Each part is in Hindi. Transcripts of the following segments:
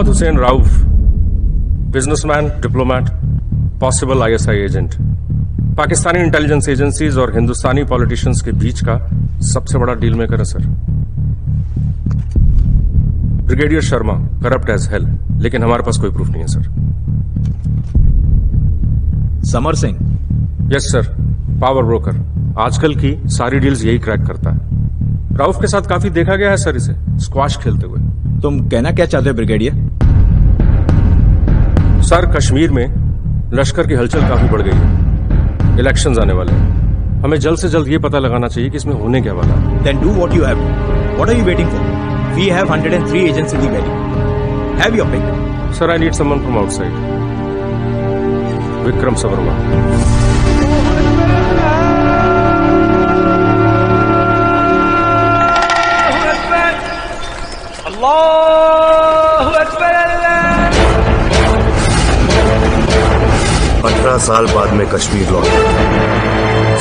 Mohammad Hussain Rauf, businessman, diplomat, possible ISI agent, Pakistani intelligence agencies और हिंदुस्तानी पॉलिटिशियंस के बीच का सबसे बड़ा डील मेकर है sir. Brigadier Sharma corrupt as hell, लेकिन हमारे पास कोई प्रूफ नहीं है sir. Samar Singh? Yes sir, power broker, आजकल की सारी डील्स यही क्रैक करता है। राउफ के साथ काफी देखा गया है सर इसे स्क्वाश खेलते हुए। तुम कहना क्या चाहते हो ब्रिगेडियर? सर, कश्मीर में लश्कर की हलचल काफी बढ़ गई है, इलेक्शंस आने वाले हैं, हमें जल्द से जल्द ये पता लगाना चाहिए कि इसमें होने क्या वाला है। Then do what you have to. What are you waiting for? We have 103 agents in the valley. Have your pick. Sir, I need someone from outside. Vikram Savarma. Allahu Akbar. 18 साल बाद में कश्मीर लौटा,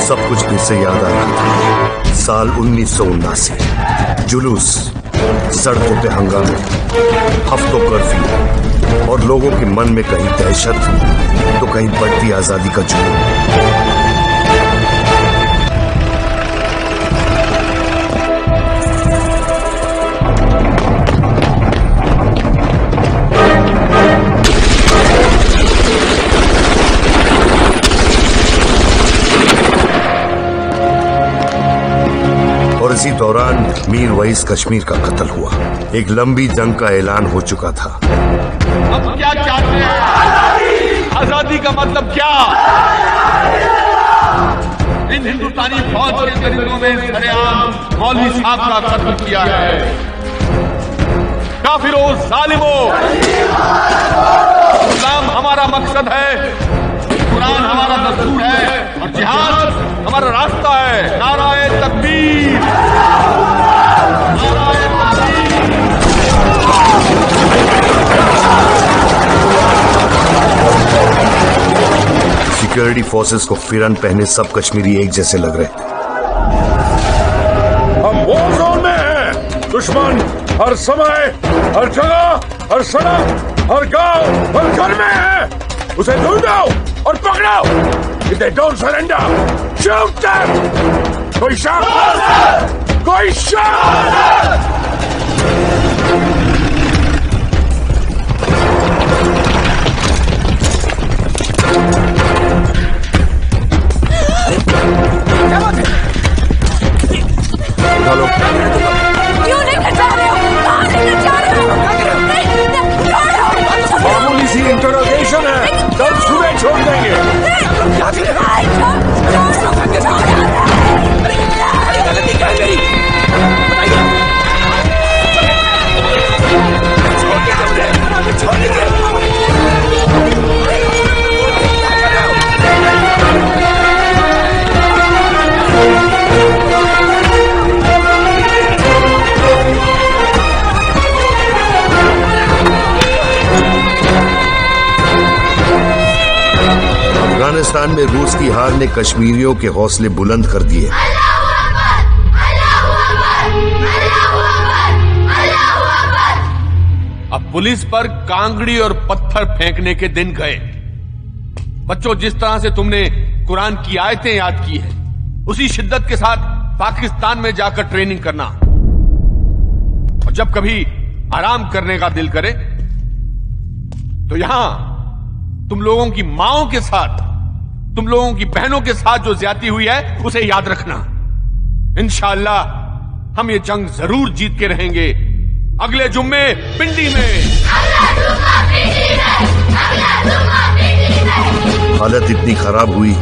सब कुछ फिर से याद आ रहा था। साल 1979, जुलूस, सड़कों पे हंगामे, हफ्तों कर्फ्यू और लोगों के मन में कहीं दहशत तो कहीं बढ़ती आजादी का जुनून। और इसी दौरान मीर वईस कश्मीर का कत्ल हुआ। एक लंबी जंग का ऐलान हो चुका था। अब क्या चाहते हैं? आजादी का मतलब क्या? इन हिंदुस्तानी फौज के करीबों में सरेआम मौलवी साहब का कत्ल किया है। काफिरों, जालिमों, इस्लाम हमारा मकसद है, कुरान हमारा दस्तूर है और जिहाद हमारा रास्ता है। नाराए तकबीर, नाराए तकबीर। सिक्योरिटी फोर्सेस को फिरन पहने सब कश्मीरी एक जैसे लग रहे थे। हम वॉर जोन में हैं। दुश्मन हर समय, हर जगह, हर सड़क, हर गांव, हर घर में है। उसे ढूंढो और पकड़ो। If they don't surrender, shoot them! कोई शक? कोई शक? उठा लो। क्यों नहीं हटा रहे हो? कहाँ लेकर जा रहे हो? मामूली सी इंटरोगेशन है, कल सुबह छोड़ देंगे। गलती क्या करी? छोड़ दीजिए। अफगानिस्तान में रूस की हार ने कश्मीरियों के हौसले बुलंद कर दिए। अब पुलिस पर कांगड़ी और पत्थर फेंकने के दिन गए। बच्चों, जिस तरह से तुमने कुरान की आयतें याद की है, उसी शिद्दत के साथ पाकिस्तान में जाकर ट्रेनिंग करना। और जब कभी आराम करने का दिल करे तो यहां तुम लोगों की माओं के साथ, तुम लोगों की बहनों के साथ जो ज्यादती हुई है उसे याद रखना। इंशाअल्लाह हम ये जंग जरूर जीत के रहेंगे। अगले जुम्मे पिंडी में। हालत इतनी खराब हुई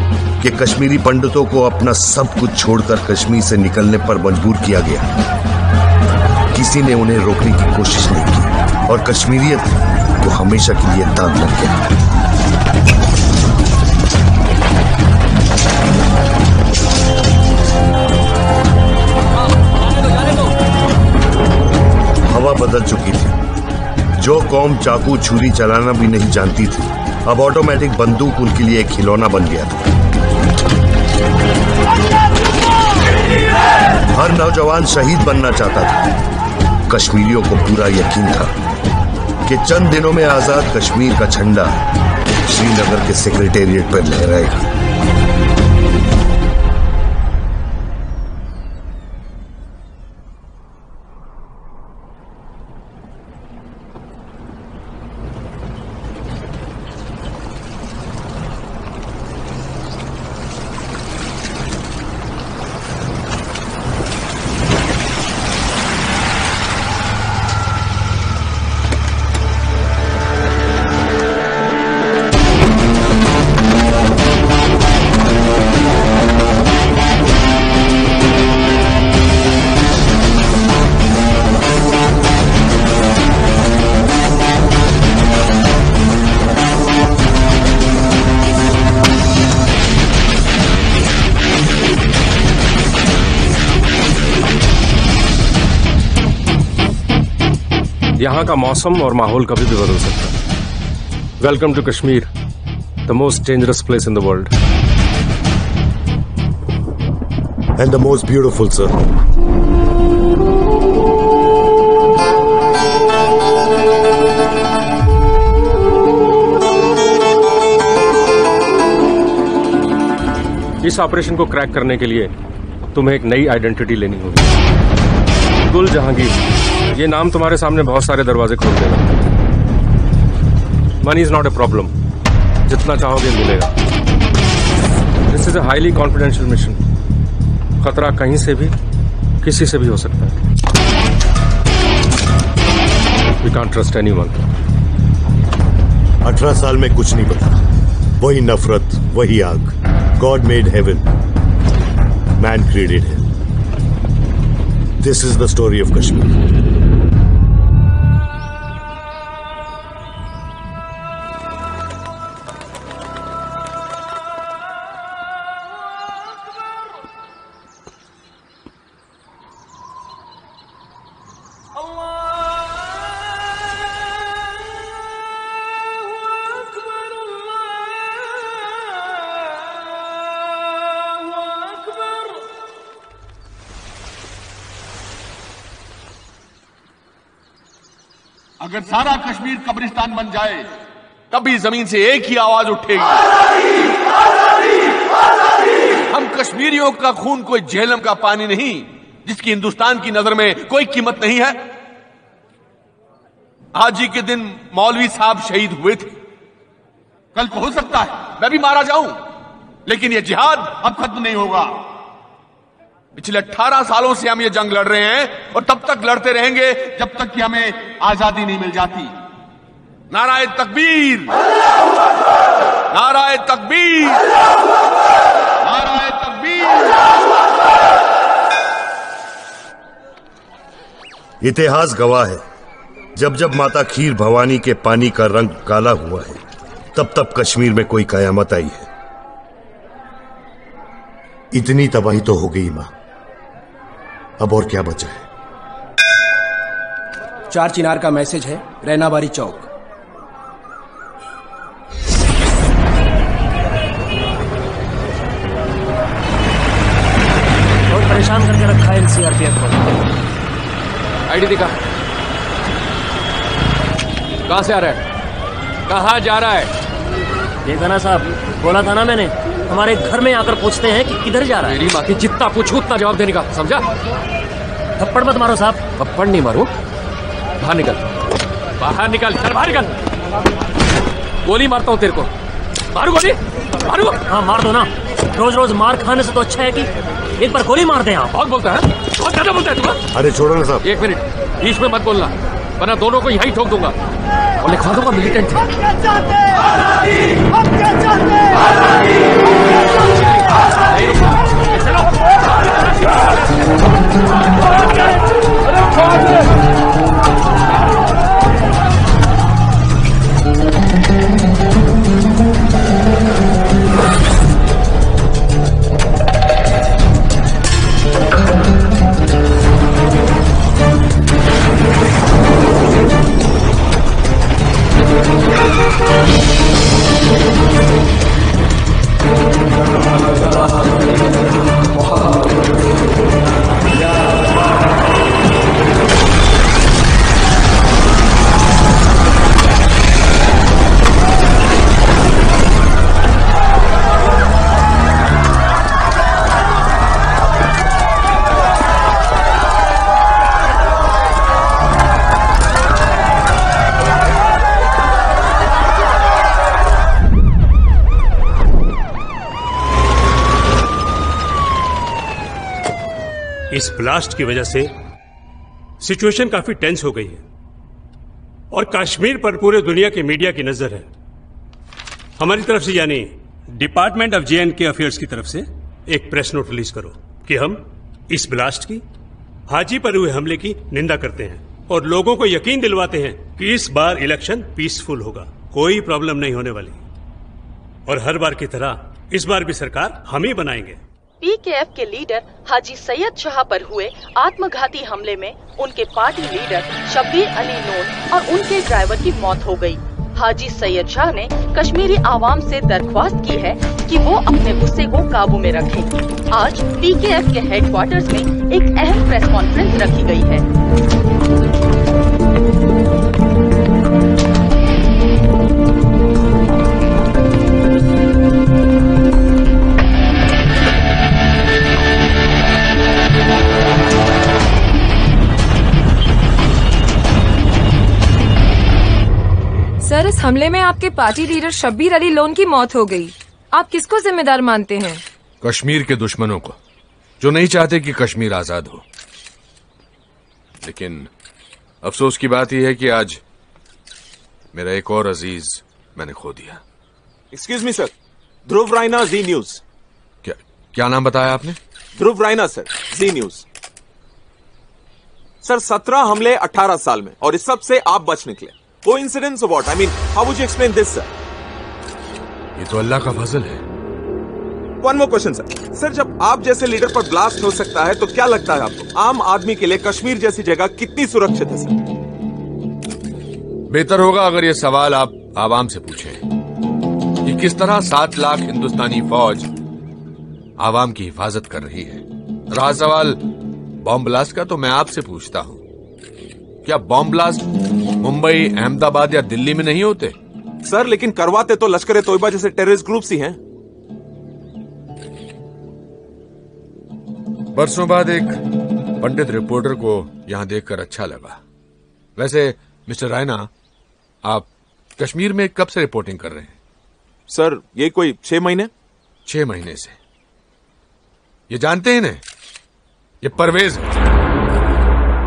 कि कश्मीरी पंडितों को अपना सब कुछ छोड़कर कश्मीर से निकलने पर मजबूर किया गया। किसी ने उन्हें रोकने की कोशिश नहीं की और कश्मीरियत को हमेशा के लिए दाग लग गया। हवा बदल चुकी थी। जो कौम चाकू छुरी चलाना भी नहीं जानती थी, अब ऑटोमेटिक बंदूक उनके लिए एक खिलौना बन गया था। हर नौजवान शहीद बनना चाहता था। कश्मीरियों को पूरा यकीन था कि चंद दिनों में आजाद कश्मीर का झंडा श्रीनगर के सेक्रेटेरिएट पर लहराएगा। यहाँ का मौसम और माहौल कभी भी बदल सकता है। Welcome to Kashmir, the most dangerous place in the world and the most beautiful, sir. इस ऑपरेशन को क्रैक करने के लिए तुम्हें एक नई आइडेंटिटी लेनी होगी। गुल जहांगीर, ये नाम तुम्हारे सामने बहुत सारे दरवाजे खोल देगा। Money is not a problem, जितना चाहोगे मिलेगा। This is a highly confidential mission. खतरा कहीं से भी किसी से भी हो सकता है। We can't trust anyone. 18 साल में कुछ नहीं बदला, वही नफरत, वही आग। God made heaven, man created hell. This is the story of Kashmir. अगर सारा कश्मीर कब्रिस्तान बन जाए तभी जमीन से एक ही आवाज उठेगी, आजादी, आजादी, आजादी। हम कश्मीरियों का खून कोई झेलम का पानी नहीं जिसकी हिंदुस्तान की नजर में कोई कीमत नहीं है। आज ही के दिन मौलवी साहब शहीद हुए थे। कल को हो सकता है मैं भी मारा जाऊं, लेकिन यह जिहाद अब खत्म नहीं होगा। पिछले 18 सालों से हम ये जंग लड़ रहे हैं और तब तक लड़ते रहेंगे जब तक कि हमें आजादी नहीं मिल जाती। नाराए तकबीर, नाराए तकबीर, नाराए तकबीर। इतिहास गवाह है, जब जब माता खीर भवानी के पानी का रंग काला हुआ है, तब तब कश्मीर में कोई कयामत आई है। इतनी तबाही तो हो गई मां, अब और क्या बचा है? 4 चिनार का मैसेज है, रैनाबारी चौक। बहुत परेशान करके रखा है एनसीआरपीएफ को। आईडी दिखा। कहां से आ रहा है, कहां जा रहा है? देखा ना साहब, बोला था ना मैंने, हमारे घर में आकर पूछते हैं कि किधर जा रहा है। मेरी माँ की जितना पूछूं उतना जवाब देने का, समझा? थप्पड़ मत मारो साहब। थप्पड़ नहीं मारो, बाहर निकल, बाहर निकल, चल बाहर निकल। गोली मारता हूँ तेरे को। मारू गोली, मारू। हाँ मार दो ना, रोज रोज मार खाने से तो अच्छा है कि एक बार गोली मार दे। आप बहुत बोलता है, बहुत ज्यादा बोलता है तू। अरे छोड़ो ना साहब। 1 मिनट, बीच में मत बोलना, वरना दोनों को यहीं ठोक दूंगा और लिखवा दूंगा मिलिटेंट है। चलो इस ब्लास्ट की वजह से सिचुएशन काफी टेंस हो गई है और कश्मीर पर पूरे दुनिया की मीडिया की नजर है। हमारी तरफ से यानी डिपार्टमेंट ऑफ J&K अफेयर्स की तरफ से एक प्रेस नोट रिलीज करो कि हम इस ब्लास्ट की, हाजी पर हुए हमले की निंदा करते हैं और लोगों को यकीन दिलवाते हैं कि इस बार इलेक्शन पीसफुल होगा, कोई प्रॉब्लम नहीं होने वाली और हर बार की तरह इस बार भी सरकार हम ही बनाएंगे। PKF के लीडर हाजी सैयद शाह पर हुए आत्मघाती हमले में उनके पार्टी लीडर शब्बीर अली नून और उनके ड्राइवर की मौत हो गई। हाजी सैयद शाह ने कश्मीरी आवाम से दरख्वास्त की है कि वो अपने गुस्से को काबू में रखें। आज PKF के हेडक्वार्टर्स में एक अहम प्रेस कॉन्फ्रेंस रखी गई है। सर, इस हमले में आपके party leader Shabbir Ali loan की मौत हो गई। आप किसको जिम्मेदार मानते हैं? कश्मीर के दुश्मनों को, जो नहीं चाहते कि कश्मीर आजाद हो। लेकिन अफसोस की बात यह है कि आज मेरा एक और अजीज मैंने खो दिया। एक्सक्यूज मी सर, ध्रुव रायना, जी न्यूज। क्या नाम बताया आपने? ध्रुव रायना सर, जी न्यूज। सर 17 हमले 18 साल में और इस सब से आप बच निकले। कोइंसिडेंस और what? I mean, how would you explain this sir? ये तो अल्लाह का फजल है। One more question sir. Sir, जब आप जैसे लीडर पर ब्लास्ट हो सकता है तो क्या लगता है आपको आम आदमी के लिए कश्मीर जैसी जगह कितनी सुरक्षित है सर? बेहतर होगा अगर ये सवाल आप आवाम से पूछें कि किस तरह 7 लाख हिंदुस्तानी फौज आवाम की हिफाजत कर रही है। रहा सवाल बॉम्ब ब्लास्ट का, तो मैं आपसे पूछता हूं, क्या बॉम्ब ब्लास्ट मुंबई, अहमदाबाद या दिल्ली में नहीं होते? सर, लेकिन करवाते तो लश्कर तोयबा जैसे टेररिस्ट ग्रुप्स ही हैं। बरसों बाद एक पंडित रिपोर्टर को यहां देखकर अच्छा लगा। वैसे मिस्टर रायना, आप कश्मीर में कब से रिपोर्टिंग कर रहे हैं? सर, ये कोई 6 महीने। 6 महीने से। ये जानते हैं ना, ये परवेज है।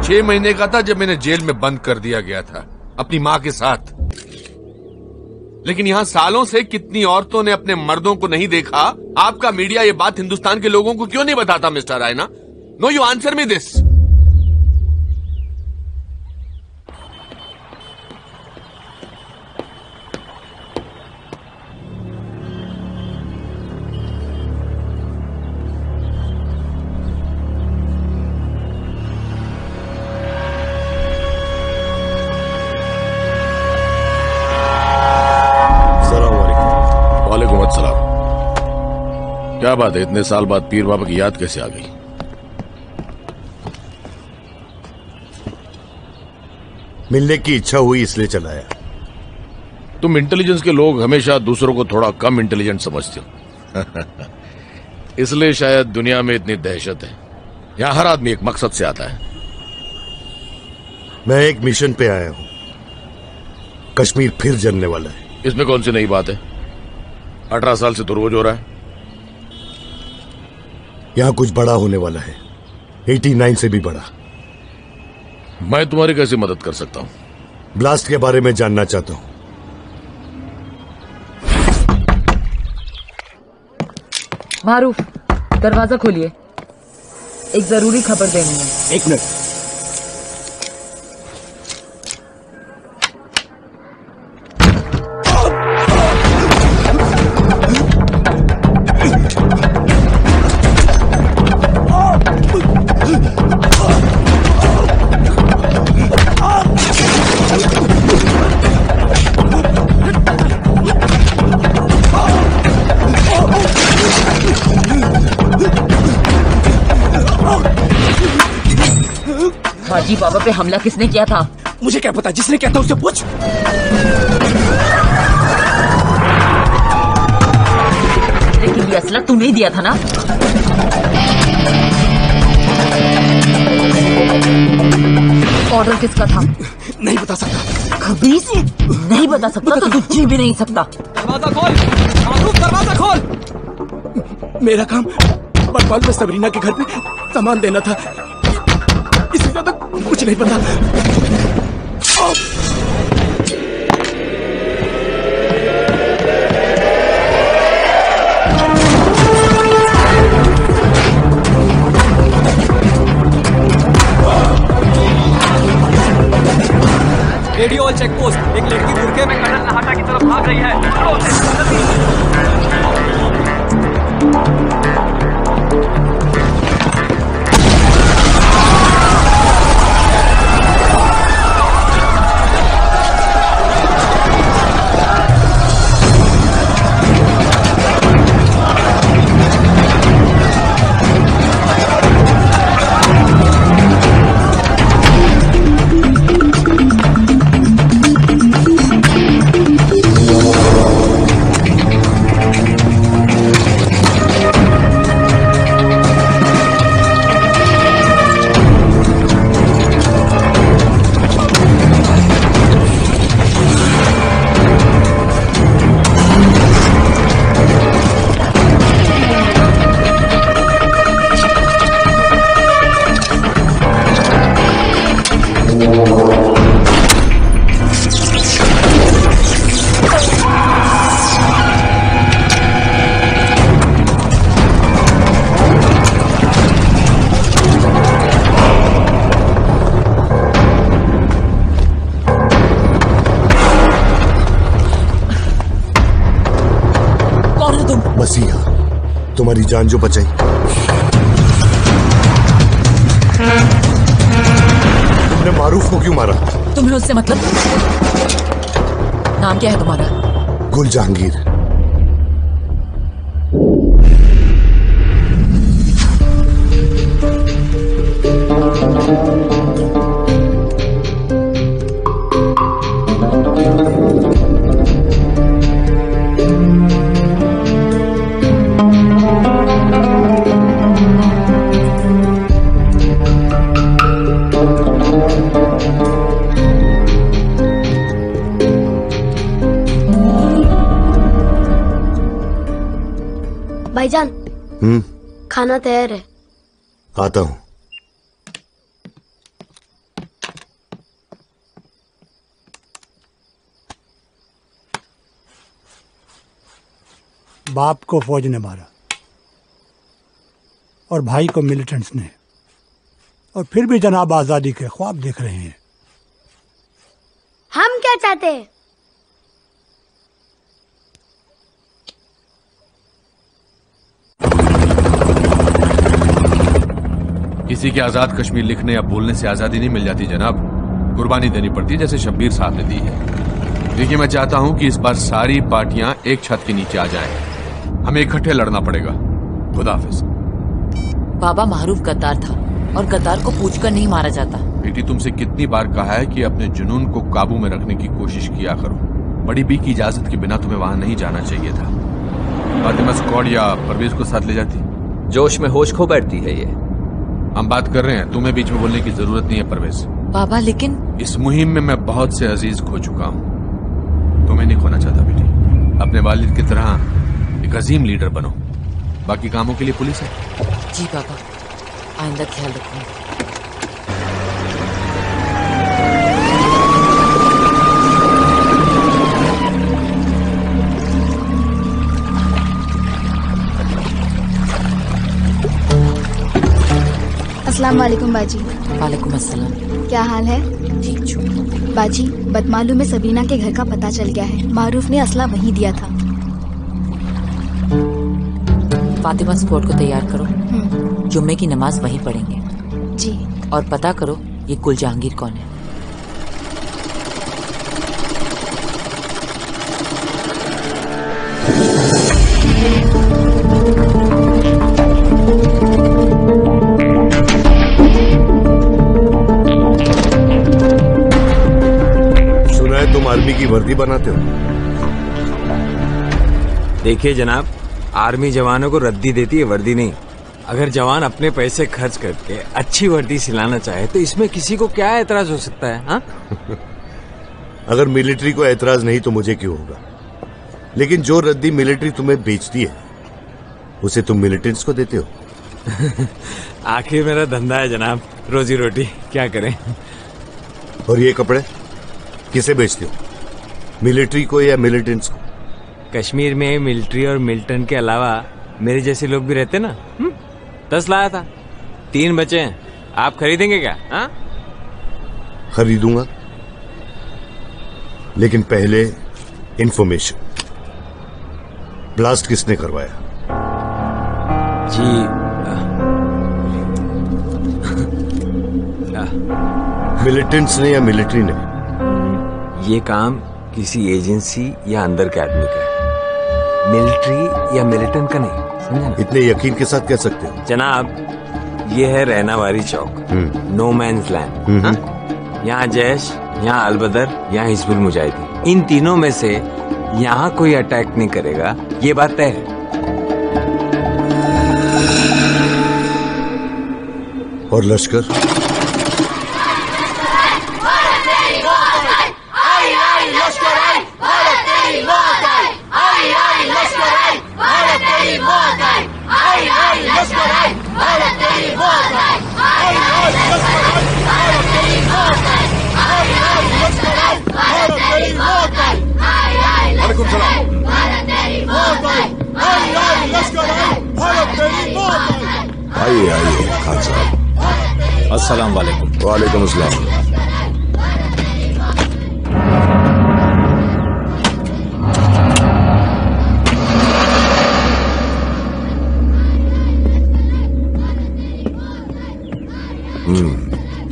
6 महीने का था जब मैंने जेल में बंद कर दिया गया था अपनी मां के साथ। लेकिन यहां सालों से कितनी औरतों ने अपने मर्दों को नहीं देखा। आपका मीडिया ये बात हिंदुस्तान के लोगों को क्यों नहीं बताता mister Raina? No, you answer me this. क्या बात है, इतने साल बाद पीर बाबा की याद कैसे आ गई? मिलने की इच्छा हुई इसलिए चलाया। तुम इंटेलिजेंस के लोग हमेशा दूसरों को थोड़ा कम इंटेलिजेंट समझते हो। इसलिए शायद दुनिया में इतनी दहशत है। यहां हर आदमी एक मकसद से आता है। मैं एक मिशन पे आया हूं। कश्मीर फिर जलने वाला है। इसमें कौन सी नई बात है? 18 साल से तो रोज हो रहा है। यहां कुछ बड़ा होने वाला है, 89 से भी बड़ा। मैं तुम्हारी कैसे मदद कर सकता हूं? ब्लास्ट के बारे में जानना चाहता हूं। मारूफ, दरवाजा खोलिए, एक जरूरी खबर देनी है। 1 मिनट। हाजी बाबा पे हमला किसने किया था? मुझे क्या पता, जिसने किया था उससे पूछ। लेकिन ये असला तूने ही दिया था ना? ऑर्डर किसका था? नहीं बता सकता। खबीस, नहीं बता सकता तो तू जी भी नहीं सकता। दरवाजा खोल, मारूफ, दरवाजा खोल। मेरा काम बकवाल में सबरीना के घर पे सामान देना था। कुछ नहीं पता। रेडियो ऑल चेक पोस्ट, एक लड़की बुरके में कर्नल नहाटा की तरफ भाग रही है। मसीहा, तुम्हारी जान जो बचाई। तुमने मारूफ को क्यों मारा? तुम्हें उससे मतलब? नाम क्या है तुम्हारा? गुल जहांगीर। भाईजान, खाना तैयार है। आता हूं। बाप को फौज ने मारा और भाई को मिलिटेंट्स ने, और फिर भी जनाब आजादी के ख्वाब देख रहे हैं। हम क्या चाहते हैं? किसी के आजाद कश्मीर लिखने या बोलने से आजादी नहीं मिल जाती जनाब, कुर्बानी देनी पड़ती जैसे शब्बीर साहब ने दी है। देखिए, मैं चाहता हूं कि इस बार सारी पार्टियां एक छत के नीचे आ जाएं। हमें इकट्ठे लड़ना पड़ेगा। खुदा हाफिज। बाबा मारूफ गद्दार था और गद्दार को पूछकर नहीं मारा जाता। बेटी, तुमसे कितनी बार कहा है कि अपने जुनून को काबू में रखने की कोशिश किया करो। बड़ी बी की इजाजत के बिना तुम्हें वहां नहीं जाना चाहिए था। फातिमा स्क्वाड या परवेज को साथ ले जाती। जोश में होश खो बैठती है ये। हम बात कर रहे हैं, तुम्हें बीच में बोलने की जरूरत नहीं है परवेज। बाबा लेकिन इस मुहिम में मैं बहुत से अजीज खो चुका हूं। तुम्हें नहीं खोना चाहता बेटी। अपने वालिद की तरह एक अजीम लीडर बनो। बाकी कामों के लिए पुलिस है। जी बाबा, आइंदा ख्याल रखूंगा। अस्सलाम वालेकुम बाजी। वालेकुम अस्सलाम। क्या हाल है? ठीक छू। बाजी, बदमालूम में सबीना के घर का पता चल गया है। मारूफ ने असला वहीं दिया था। फातिमा स्क्वाड को तैयार करो, जुम्मे की नमाज वहीं पढ़ेंगे। जी। और पता करो ये गुल जहांगीर कौन है। सुना है तुम आर्मी की वर्दी बनाते हो? देखिए जनाब, आर्मी जवानों को रद्दी देती है, वर्दी नहीं। अगर जवान अपने पैसे खर्च करके अच्छी वर्दी सिलाना चाहे तो इसमें किसी को क्या एतराज हो सकता है? हाँ? अगर मिलिट्री को एतराज नहीं तो मुझे क्यों होगा? लेकिन जो रद्दी मिलिट्री तुम्हें बेचती है उसे तुम मिलिटेंट्स को देते हो। आखिर मेरा धंधा है जनाब। रोजी रोटी क्या करें। और ये कपड़े किसे बेचते हो, मिलिट्री को या मिलिटेंट्स को? कश्मीर में मिलिट्री और मिलिटेंट के अलावा मेरे जैसे लोग भी रहते ना। 10 लाया था, 3 बचे हैं। आप खरीदेंगे क्या? हाँ खरीदूंगा, लेकिन पहले इंफॉर्मेशन। ब्लास्ट किसने करवाया? जी मिलिटेंट्स ने या मिलिट्री ने? ये काम किसी एजेंसी या अंदर के आदमी का है, मिलिट्री या मिलिटेंट का नहीं, समझे ना? इतने यकीन के साथ कह सकते हो? जनाब, ये है रहनावारी चौक, नो मैंस लैंड। यहाँ जैश, यहाँ अलबदर, यहाँ हिजबुल मुजाहिदीन, इन तीनों में से यहाँ कोई अटैक नहीं करेगा, ये बात तय है। और लश्कर? आइए आइए खान साहब। अस्सलाम वालेकुम। वालेकुम अस्सलाम।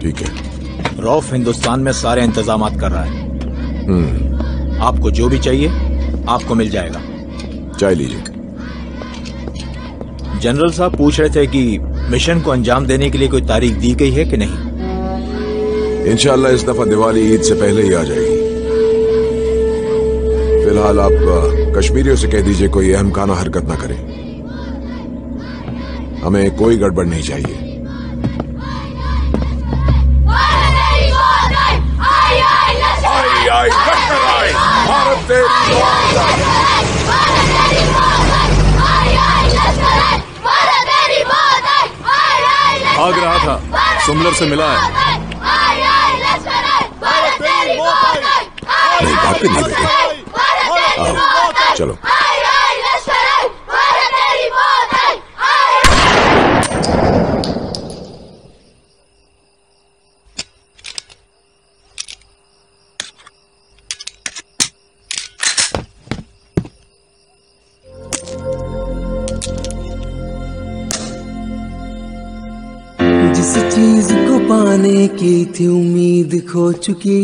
ठीक है। रौफ हिंदुस्तान में सारे इंतजामात कर रहा है। आपको जो भी चाहिए आपको मिल जाएगा। चाय लीजिए। जनरल साहब पूछ रहे थे कि मिशन को अंजाम देने के लिए कोई तारीख दी गई है कि नहीं? इंशाअल्लाह इस दफा दिवाली ईद से पहले ही आ जाएगी। फिलहाल आप कश्मीरियों से कह दीजिए कोई अहम खाना हरकत ना करे। हमें कोई गड़बड़ नहीं चाहिए। भाग रहा था, सुमलर से मिला है। नहीं भागते नहीं बेटे, आओ चलो। जिस चीज को पाने की थी उम्मीद खो चुकी,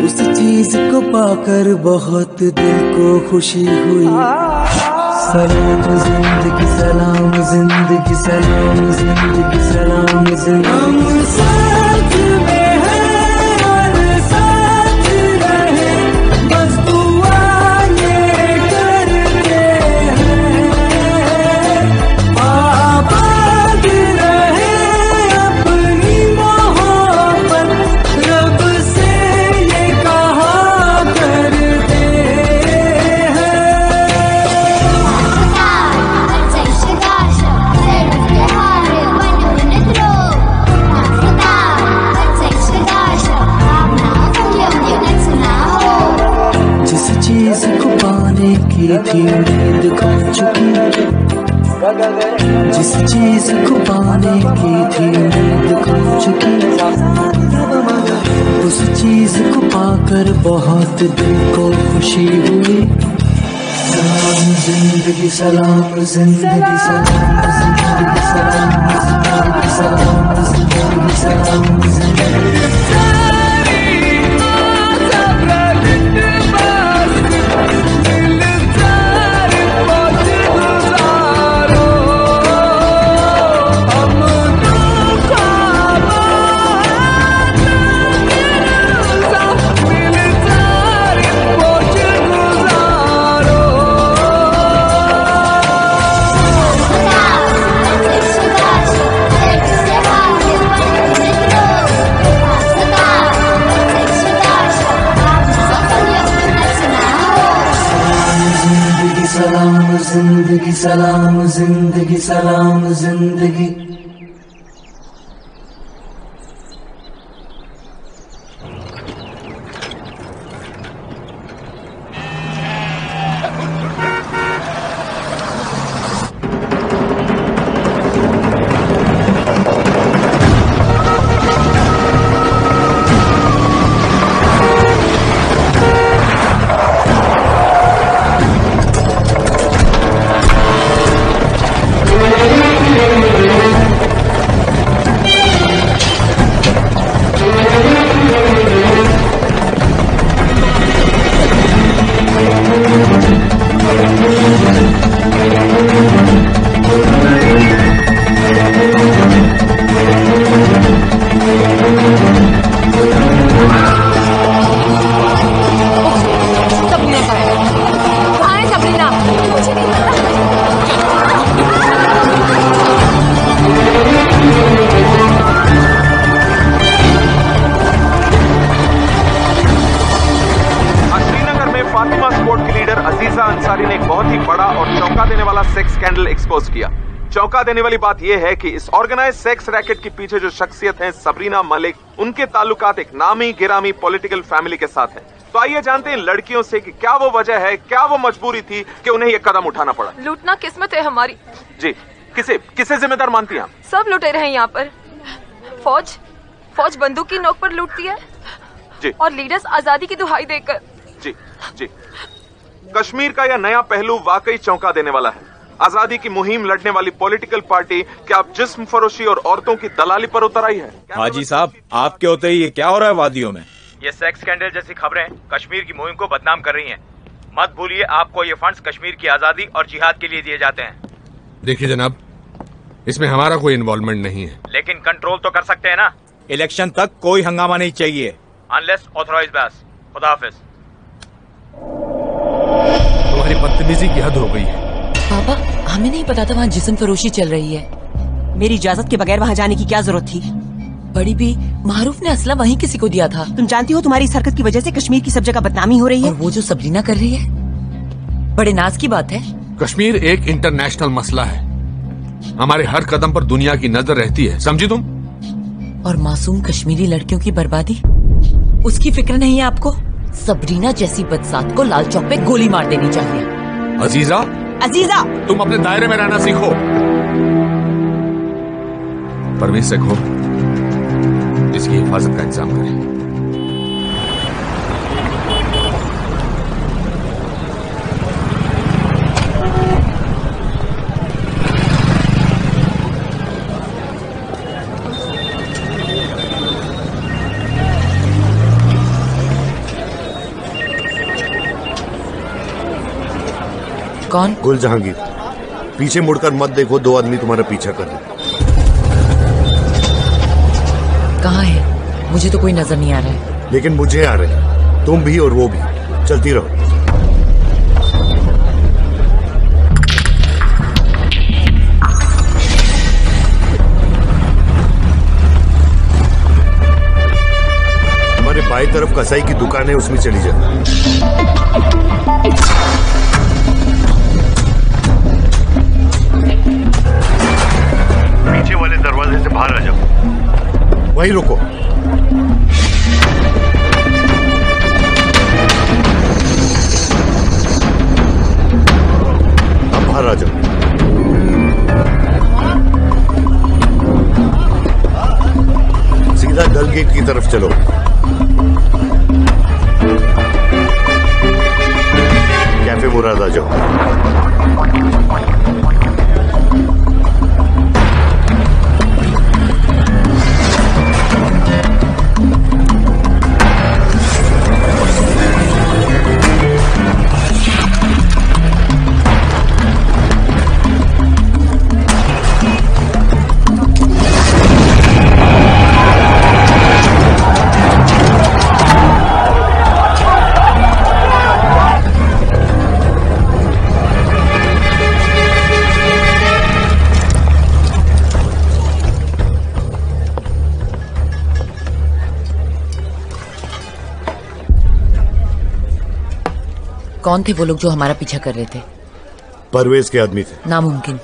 उस चीज को पाकर बहुत दिल को खुशी हुई। सलाम जिंदगी सलाम जिंदगी सलाम जिंदगी सलाम जिंदगी। साथ में है और साथ रहे, बस दुआ ये करते हैं। आबाद रहे अपनी मोहब्बत, रब से ये कहा करते हैं। जिस चीज को पाने की थी उम्मीद खो चुकी, जिस चीज को पाने की थी उम्मीद खो चुकी, उस चीज को पाकर बहुत दिल को खुशी हुई। सलाम जिंदगी सलाम जिंदगी सलाम जिंदगी सलाम जिंदगी सलाम जिंदगी सलाम जिंदगी। सलाम जिंदगी सलाम जिंदगी सलाम जिंदगी। वाला सेक्स स्कैंडल एक्सपोज किया। चौंका देने वाली बात यह है कि इस ऑर्गेनाइज सेक्स रैकेट के पीछे जो शख्सियत है सबरीना मलिक, उनके ताल्लुकात एक नामी गिरामी पॉलिटिकल फैमिली के साथ है। तो आइए जानते हैं लड़कियों से कि क्या वो वजह है, क्या वो मजबूरी थी कि उन्हें ये कदम उठाना पड़ा। लूटना किस्मत है हमारी। जी, किसे जिम्मेदार मानती हैं आप? सब लुटेरे हैं यहाँ पर। फौज बंदूक की नोक पर लूटती है जी, और लीडर्स आजादी की दुहाई देकर। जी जी, कश्मीर का यह नया पहलू वाकई चौंका देने वाला है। आजादी की मुहिम लड़ने वाली पॉलिटिकल पार्टी क्या अब जिस्म फरोशी और औरतों की दलाली पर उतर आई है? हाजी साहब, आपके होते ही ये क्या हो रहा है वादियों में? ये सेक्स स्कैंडल जैसी खबरें कश्मीर की मुहिम को बदनाम कर रही हैं। मत भूलिए आपको ये फंड्स कश्मीर की आजादी और जिहाद के लिए दिए जाते हैं। देखिए जनाब, इसमें हमारा कोई इन्वॉल्वमेंट नहीं है, लेकिन कंट्रोल तो कर सकते हैं ना। इलेक्शन तक कोई हंगामा नहीं चाहिए। अनलेस ऑथराइज्ड बस। खुदा हाफिज। तुम्हारी बदतमीजी की हद हो गई है। पापा, हमें नहीं पता था वहाँ जिस्म फरोशी चल रही है। मेरी इजाजत के बगैर वहाँ जाने की क्या जरूरत थी? बड़ी भी, मारूफ ने असला वहीं किसी को दिया था। तुम जानती हो तुम्हारी इस हरकत की वजह से कश्मीर की सब जगह बदनामी हो रही है। और वो जो सबरीना कर रही है, बड़े नाज की बात है। कश्मीर एक इंटरनेशनल मसला है। हमारे हर कदम पर दुनिया की नजर रहती है, समझी तुम? और मासूम कश्मीरी लड़कियों की बर्बादी, उसकी फिक्र नहीं है आपको? सबरीना जैसी बदसात को लाल चौक पे गोली मार देनी चाहिए। अजीजा, तुम अपने दायरे में रहना सीखो। परवेज से कहो इसकी हिफाजत का इंतजाम करें। कौन? गुल जहांगीर। पीछे मुड़कर मत देखो, 2 आदमी तुम्हारा पीछा कर रहे। कहाँ है? मुझे तो कोई नजर नहीं आ रहा है। लेकिन मुझे आ रहे हैं, तुम भी और वो भी। चलती रहो। हमारे बाएं तरफ कसाई की दुकान है, उसमें चली जाओ। पीछे वाले दरवाजे से बाहर आ जाओ। वहीं रुको। अब बाहर आ जाओ। सीधा डल गेट की तरफ चलो। कैफे मुराद आ जाओ। कौन थे वो लोग जो हमारा पीछा कर रहे थे? परवेज के आदमी थे। नामुमकिन।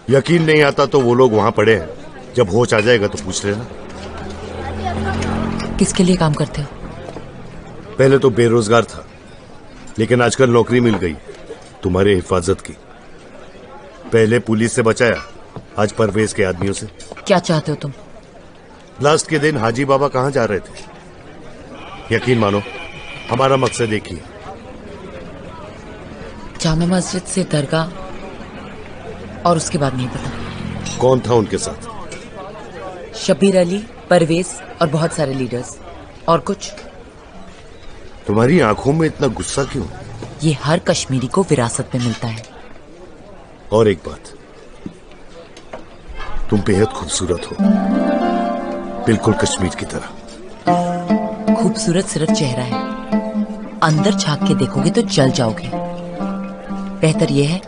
यकीन नहीं आता तो वो लोग वहां पड़े हैं। जब होश आ जाएगा तो पूछ लेना। किसके लिए काम करते हो? पहले तो बेरोजगार था, लेकिन आजकल नौकरी मिल गई तुम्हारे हिफाजत की। पहले पुलिस से बचाया, आज परवेज के आदमियों से। क्या चाहते हो तुम? लास्ट के दिन हाजी बाबा कहां जा रहे थे? यकीन मानो, हमारा मकसद एक ही है। जामा मस्जिद से दरगाह, और उसके बाद नहीं पता। कौन था उनके साथ? शब्बीर अली, परवेज और बहुत सारे लीडर्स। और कुछ? तुम्हारी आंखों में इतना गुस्सा क्यों? ये हर कश्मीरी को विरासत में मिलता है। और एक बात, तुम बेहद खूबसूरत हो, बिल्कुल कश्मीर की तरह। खूबसूरत सिर्फ चेहरा है, अंदर झांक के देखोगे तो जल जाओगे। बेहतर यह है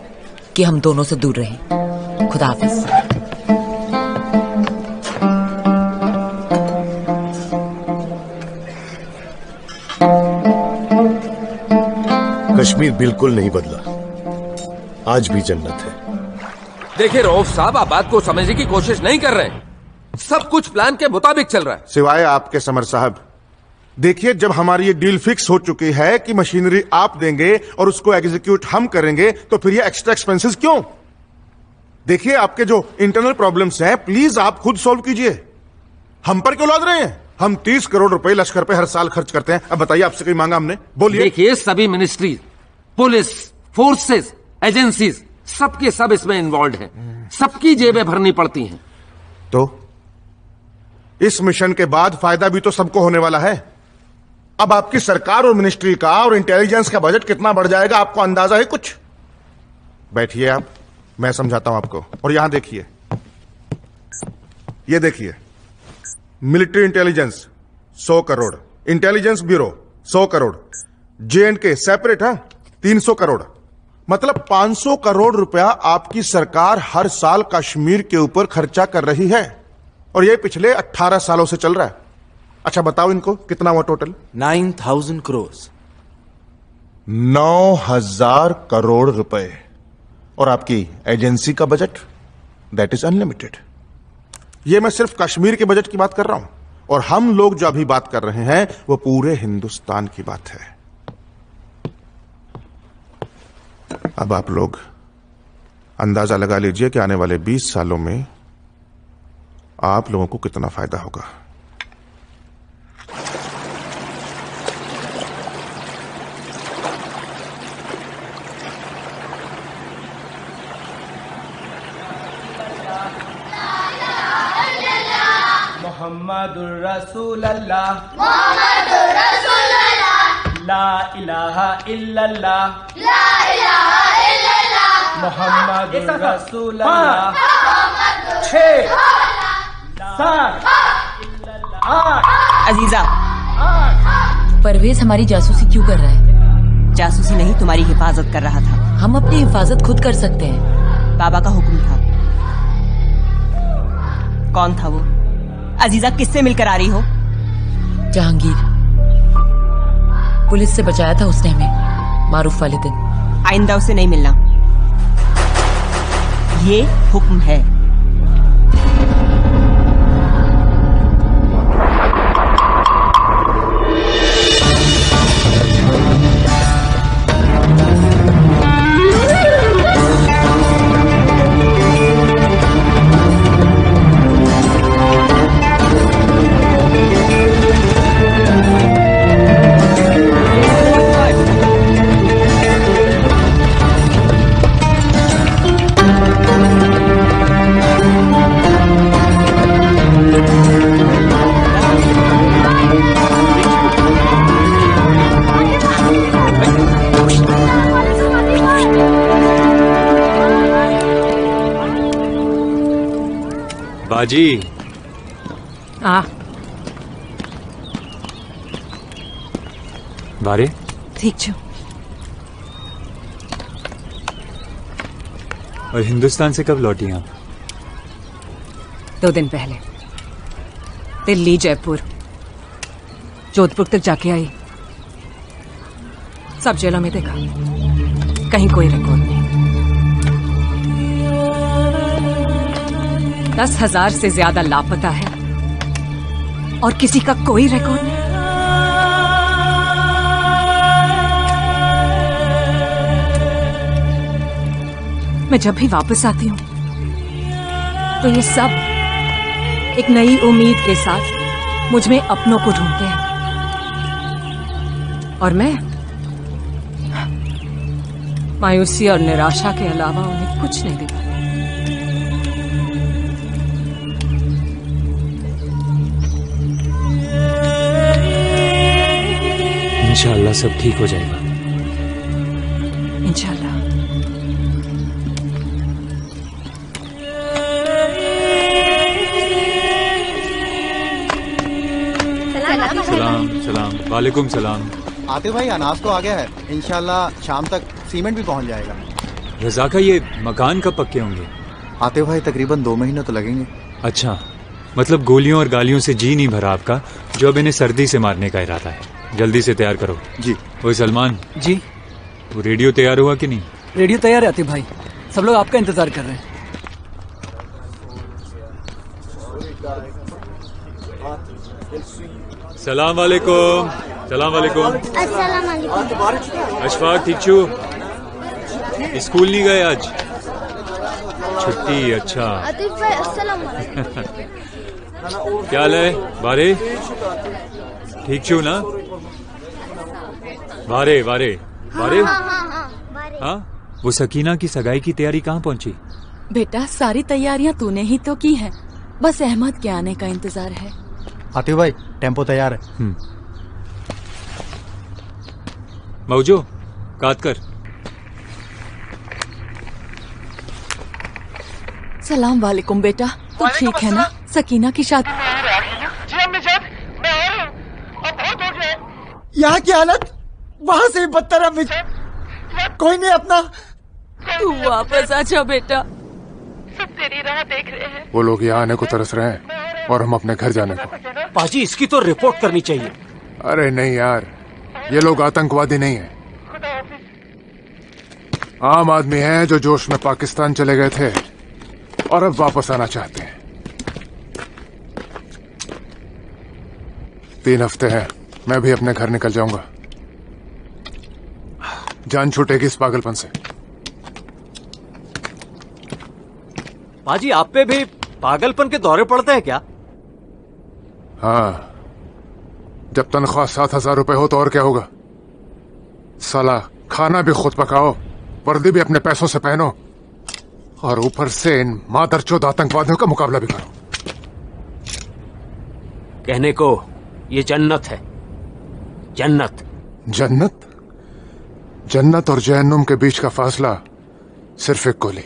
कि हम दोनों से दूर रहें। खुदा हाफिज। कश्मीर बिल्कुल नहीं बदला। आज भी जन्नत है। देखिए रऊफ साहब, आप बात को समझने की कोशिश नहीं कर रहे। सब कुछ प्लान के मुताबिक चल रहा है। सिवाय आपके समर साहब, देखिए जब हमारी ये डील फिक्स हो चुकी है कि मशीनरी आप देंगे और उसको एग्जीक्यूट हम करेंगे, तो फिर ये एक्स्ट्रा एक्सपेंसेस क्यों? देखिए आपके जो इंटरनल प्रॉब्लम्स हैं, प्लीज आप खुद सॉल्व कीजिए। हम पर क्यों लाद रहे हैं? हम 30 करोड़ रुपए लश्कर पे हर साल खर्च करते हैं। अब बताइए, आपसे कोई मांगा हमने? बोलिए। देखिए सभी मिनिस्ट्री, पुलिस, फोर्सेस, एजेंसीज, सबके सब इसमें इन्वॉल्व हैं। सबकी जेबें भरनी पड़ती हैं। तो इस मिशन के बाद फायदा भी तो सबको होने वाला है। अब आपकी सरकार और मिनिस्ट्री का और इंटेलिजेंस का बजट कितना बढ़ जाएगा, आपको अंदाजा है कुछ? बैठिए आप, मैं समझाता हूं आपको। और यहां देखिए, ये देखिए, military intelligence 100 crore, intelligence bureau 100 crore, J&K separate है 300 करोड़। मतलब 500 करोड़ रुपया आपकी सरकार हर साल कश्मीर के ऊपर खर्चा कर रही है, और ये पिछले 18 सालों से चल रहा है। अच्छा बताओ इनको कितना हुआ टोटल? 9000 करोड़। 9000 करोड़ रुपए। और आपकी एजेंसी का बजट, दैट इज अनलिमिटेड। ये मैं सिर्फ कश्मीर के बजट की बात कर रहा हूं, और हम लोग जो अभी बात कर रहे हैं वो पूरे हिंदुस्तान की बात है। अब आप लोग अंदाजा लगा लीजिए कि आने वाले 20 सालों में आप लोगों को कितना फायदा होगा। मोहम्मदुर रसूलुल्लाह, मोहम्मदुर रसूलुल्लाह, ला इलाहा इल्लल्लाह, ला इलाहा इल्लल्लाह, मोहम्मदुर रसूलुल्लाह। 6 7 8। अजीजा, परवेज हमारी जासूसी क्यों कर रहा है? जासूसी नहीं, तुम्हारी हिफाजत कर रहा था। हम अपनी हिफाजत खुद कर सकते हैं। बाबा का हुक्म था। कौन था वो? अजीजा किससे मिलकर आ रही हो? जहांगीर। पुलिस से बचाया था उसने हमें मारूफ वाले दिन। आइंदा उससे नहीं मिलना, ये हुक्म है। बाजी बारे ठीक छो। और हिंदुस्तान से कब लौटी आप? 2 दिन पहले। दिल्ली, जयपुर, जोधपुर तक जाके आई। सब जेलों में देखा, कहीं कोई रिकॉर्ड नहीं। 10,000 से ज्यादा लापता है और किसी का कोई रिकॉर्ड नहीं। मैं जब भी वापस आती हूँ तो ये सब एक नई उम्मीद के साथ मुझ में अपनों को ढूंढते हैं, और मैं मायूसी और निराशा के अलावा उन्हें कुछ नहीं देता। इंशाअल्लाह सब ठीक हो जाएगा। इंशाअल्लाह। सलाम सलाम। वालेकुम सलाम। आते भाई, अनाज तो आ गया है, इंशाल्लाह शाम तक सीमेंट भी पहुंच जाएगा। रजा का ये मकान कब पक्के होंगे? आते भाई तकरीबन 2 महीने तो लगेंगे। अच्छा, मतलब गोलियों और गालियों से जी नहीं भरा आपका, जो अब इन्हें सर्दी से मारने का इरादा है। जल्दी से तैयार करो। जी। ओए सलमान जी। वो रेडियो तैयार हुआ कि नहीं? रेडियो तैयार है आतिफ भाई, सब लोग आपका इंतजार कर रहे हैं। सलाम वालेकुम। सलाम वालेकुम। अस्सलाम वालेकुम। अशफाक ठीक छू? स्कूल नहीं गए आज? छुट्टी, अच्छा। आतिफ भाई अस्सलाम वालेकुम। क्या हाल है बारे? ठीक छू ना? बारे बारे बारे। हाँ, वो सकीना की सगाई की तैयारी कहाँ पहुँची? बेटा सारी तैयारियां तूने ही तो की हैं, बस अहमद के आने का इंतजार है। आतिफ भाई टेम्पो तैयार है। मौजो काट कर। सलाम वालेकुम बेटा, तो ठीक है ना? सकीना की शादी यहाँ की हालत वहाँ से भी बदतर है। कोई नहीं अपना। तू वापस आ जा बेटा, सब तेरी राह देख रहे हैं। वो लोग यहाँ आने को तरस रहे हैं और हम अपने घर जाने को। पाजी इसकी तो रिपोर्ट करनी चाहिए। अरे नहीं यार, ये लोग आतंकवादी नहीं हैं, आम आदमी हैं जो जोश में पाकिस्तान चले गए थे और अब वापस आना चाहते हैं। 3 हफ्ते हैं, मैं भी अपने घर निकल जाऊंगा। जान छूटेगी इस पागलपन से। पाजी आप पे भी पागलपन के दौरे पड़ते हैं क्या? हाँ, जब तनख्वाह 7,000 रुपए हो तो और क्या होगा। साला खाना भी खुद पकाओ, वर्दी भी अपने पैसों से पहनो और ऊपर से इन मादरचोद आतंकवादियों का मुकाबला भी करो। कहने को ये जन्नत है, जन्नत। जन्नत? जन्नत और जहन्नुम के बीच का फासला सिर्फ एक गोली।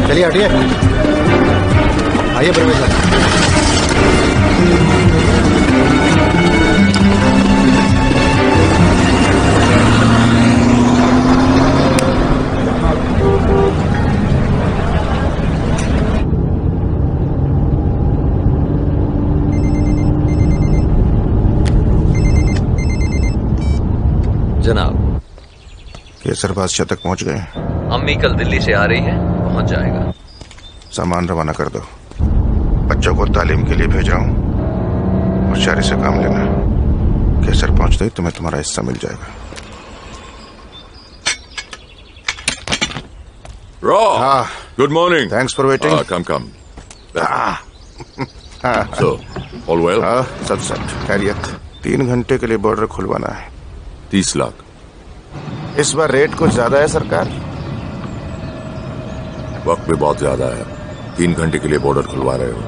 चलिए हटिए, आइए प्रवेश भाई। जनाब, केसर बादशाह तक पहुंच गए? अम्मी कल दिल्ली से आ रही है, पहुंच जाएगा। सामान रवाना कर दो, बच्चों को तालीम के लिए भेजा हूं, होशियारी से काम लेना। केसर पहुंचते ही तुम्हें तुम्हारा हिस्सा मिल जाएगा। Raw. Good morning. Thanks for waiting. Come. So, all well? सब खैरियत। 3 घंटे के लिए बॉर्डर खुलवाना है। 30 लाख। इस बार रेट कुछ ज्यादा है सरकार। वक्त भी बहुत ज्यादा है, 3 घंटे के लिए बॉर्डर खुलवा रहे हो।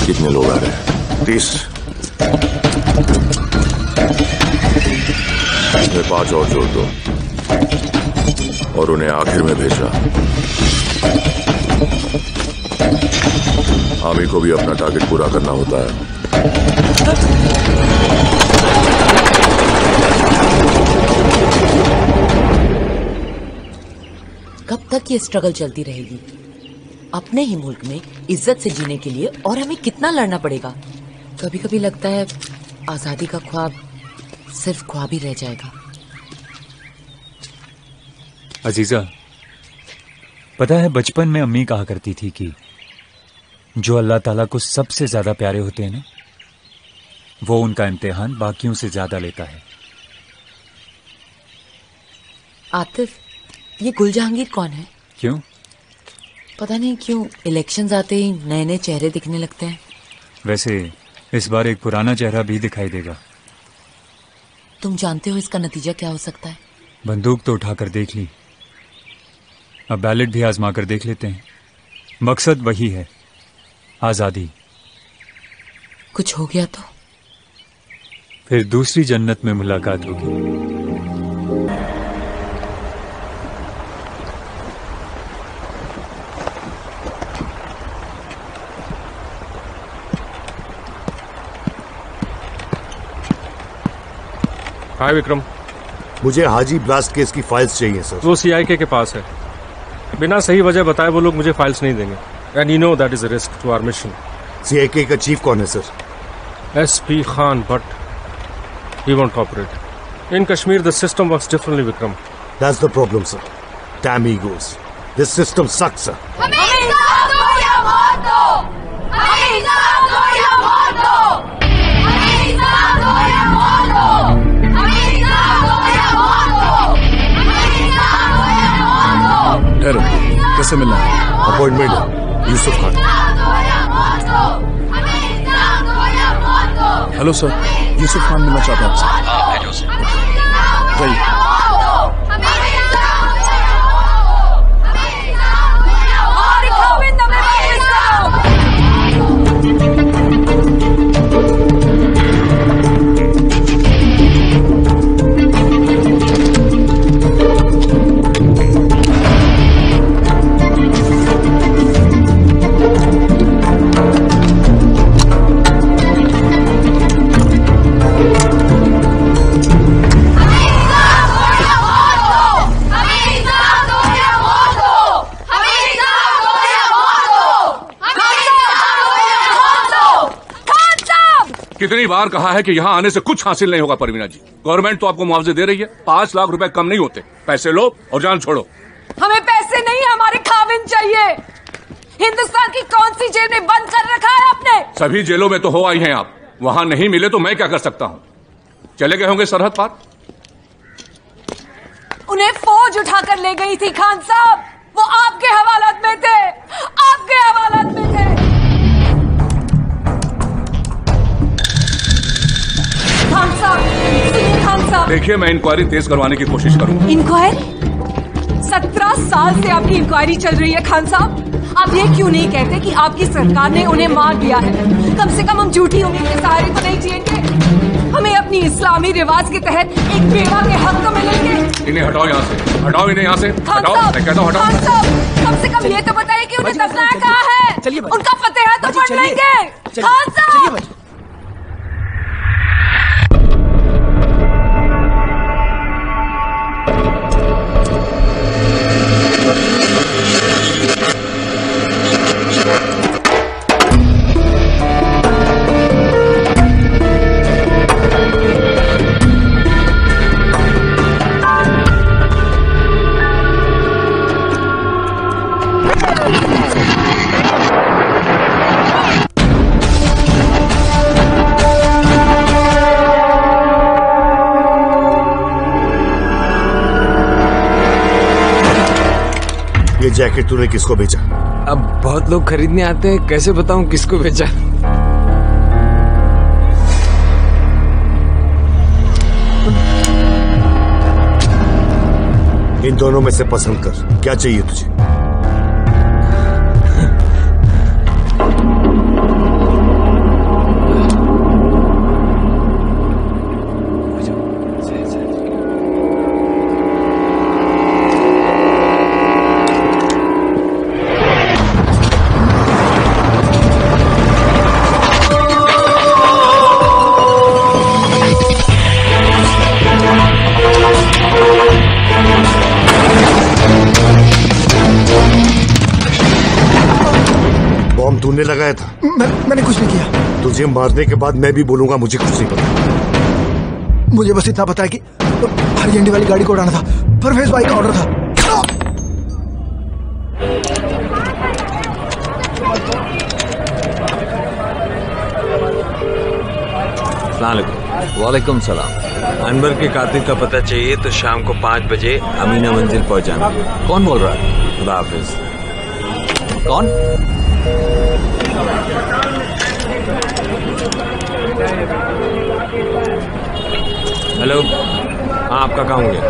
कितने लोग आ रहे हैं? 30। इसमें 5 और जोड़ दो और उन्हें आखिर में भेजना। आर्मी को भी अपना टारगेट पूरा करना होता है। कब तक ये स्ट्रगल चलती रहेगी? अपने ही मुल्क में इज्जत से जीने के लिए और हमें कितना लड़ना पड़ेगा। कभी कभी लगता है आजादी का ख्वाब सिर्फ ख्वाब ही रह जाएगा। अजीजा, पता है, बचपन में अम्मी कहा करती थी कि जो अल्लाह ताला को सबसे ज्यादा प्यारे होते हैं ना, वो उनका इम्तिहान बाकियों से ज्यादा लेता है। आतिफ, ये गुल जहांगीर कौन है? क्यों? पता नहीं क्यों इलेक्शंस आते ही नए नए चेहरे दिखने लगते हैं। वैसे इस बार एक पुराना चेहरा भी दिखाई देगा। तुम जानते हो इसका नतीजा क्या हो सकता है? बंदूक तो उठाकर देख ली, अब बैलेट भी आजमा कर देख लेते हैं। मकसद वही है, आजादी। कुछ हो गया तो फिर दूसरी जन्नत में मुलाकात होगी। हाय विक्रम, मुझे हाजी ब्लास्ट केस की फाइल्स चाहिए सर। वो सीआईके के पास है। बिना सही वजह बताए वो लोग मुझे फाइल्स नहीं देंगे। And you know that is a risk to our mission. CIK का चीफ कौन है sir? SP Khan, but he won't cooperate. In Kashmir, the system works differently, Vikram. That's the problem, sir. Damn egos. This system sucks, sir. हमें इंसाफ दो या मौत दो। हमें इंसाफ दो या मौत दो। हमें इंसाफ दो या मौत दो। हमें इंसाफ दो या मौत दो। हमें इंसाफ दो या मौत दो। ठहरो, कैसे मिलना है? अपॉइंटमेंट है, यूसुफ खान। हेलो सर, यूसुफ खान मिलना चाहता हूँ आपसे। हाँ, भेजो उसे। कितनी बार कहा है कि यहाँ आने से कुछ हासिल नहीं होगा परवीना जी। गवर्नमेंट तो आपको मुआवजे दे रही है, 5 लाख रुपए कम नहीं होते। पैसे लो और जान छोड़ो। हमें पैसे नहीं, हमारे खाविन चाहिए। हिंदुस्तान की कौन सी जेल में बंद कर रखा है आपने? सभी जेलों में तो हो आई हैं आप, वहां नहीं मिले तो मैं क्या कर सकता हूँ? चले गए होंगे सरहद पार। उन्हें फौज उठाकर ले गई थी खान साहब, वो आपके हवालात में थे, आपके हवालात में थे। खान साहब, सुनिए खान साहब। देखिए, मैं इंक्वायरी तेज करवाने की कोशिश करूंगा। इंक्वायरी? 17 साल से आपकी इंक्वायरी चल रही है खान साहब। आप ये क्यों नहीं कहते कि आपकी सरकार ने उन्हें मार दिया है? कम से कम हम झूठी उम्मीद के सहारे तो नहीं जिएंगे। हमें अपनी इस्लामी रिवाज के तहत एक बेवा के हक तो मिलेंगे। इन्हें हटाओ यहाँ से, हटाओ इन्हें यहाँ से, हटाओ। मैं कहता हूँ हटाओ। खान साहब, कम से कम ये तो बताइए कि उन्हें दफनाया कहाँ है? चलिए उनका फतेहा तो पढ़ लेंगे। खान साहब, ये जैकेट तूने किसको बेचा? अब बहुत लोग खरीदने आते हैं, कैसे बताऊं किसको बेचा? इन दोनों में से पसंद कर, क्या चाहिए तुझे? तूने लगाया था? मैंने कुछ नहीं किया। तुझे मारने के बाद मैं भी बोलूंगा मुझे कुछ नहीं पता। मुझे बस इतना पता है कि हरी झंडी वाली गाड़ी को उड़ाना था, परवेज भाई का ऑर्डर था। अस्सलाम वालेकुम सलाम। अनवर के कातिल का पता चाहिए तो शाम को 5 बजे अमीना मंजिल पहुंचाना। कौन बोल रहा है? खुदा हाफिज। कौन? हेलो, हाँ आपका काम हो गया।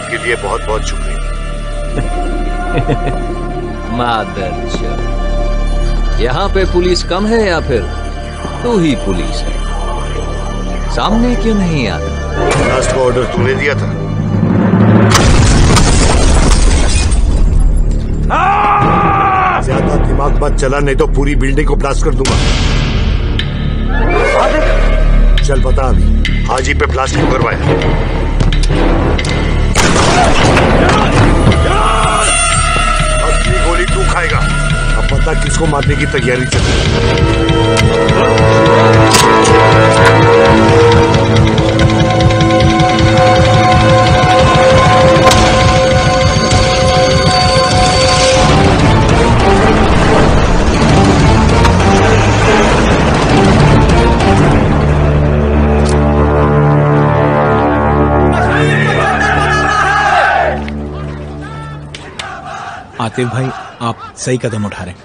के लिए बहुत बहुत शुक्रिया। मादरचोद, यहाँ पे पुलिस कम है या फिर तू ही पुलिस है? सामने क्यों नहीं आता? लास्ट का ऑर्डर तूने दिया था। ज्यादा दिमाग मत चला, नहीं तो पूरी बिल्डिंग को ब्लास्ट कर दूंगा। चल बता अभी हाजी पे ब्लास्ट क्यों करवाया? अपनी गोली तू खाएगा। अब पता किसको मारने की तैयारी चल रही आतिफ भाई, आप सही कदम उठा रहे हैं।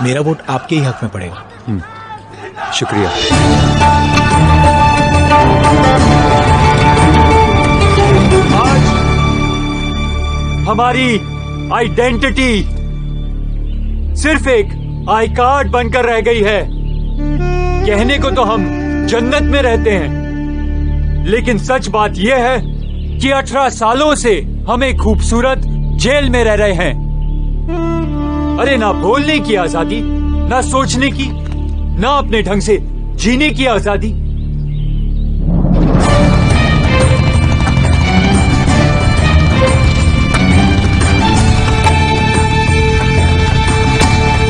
मेरा वोट आपके ही हक में पड़ेगा। शुक्रिया। आज हमारी आइडेंटिटी सिर्फ एक आई कार्ड बनकर रह गई है। कहने को तो हम जन्नत में रहते हैं, लेकिन सच बात यह है कि 18 सालों से हम एक खूबसूरत जेल में रह रहे हैं। अरे ना बोलने की आजादी, ना सोचने की, ना अपने ढंग से जीने की आजादी।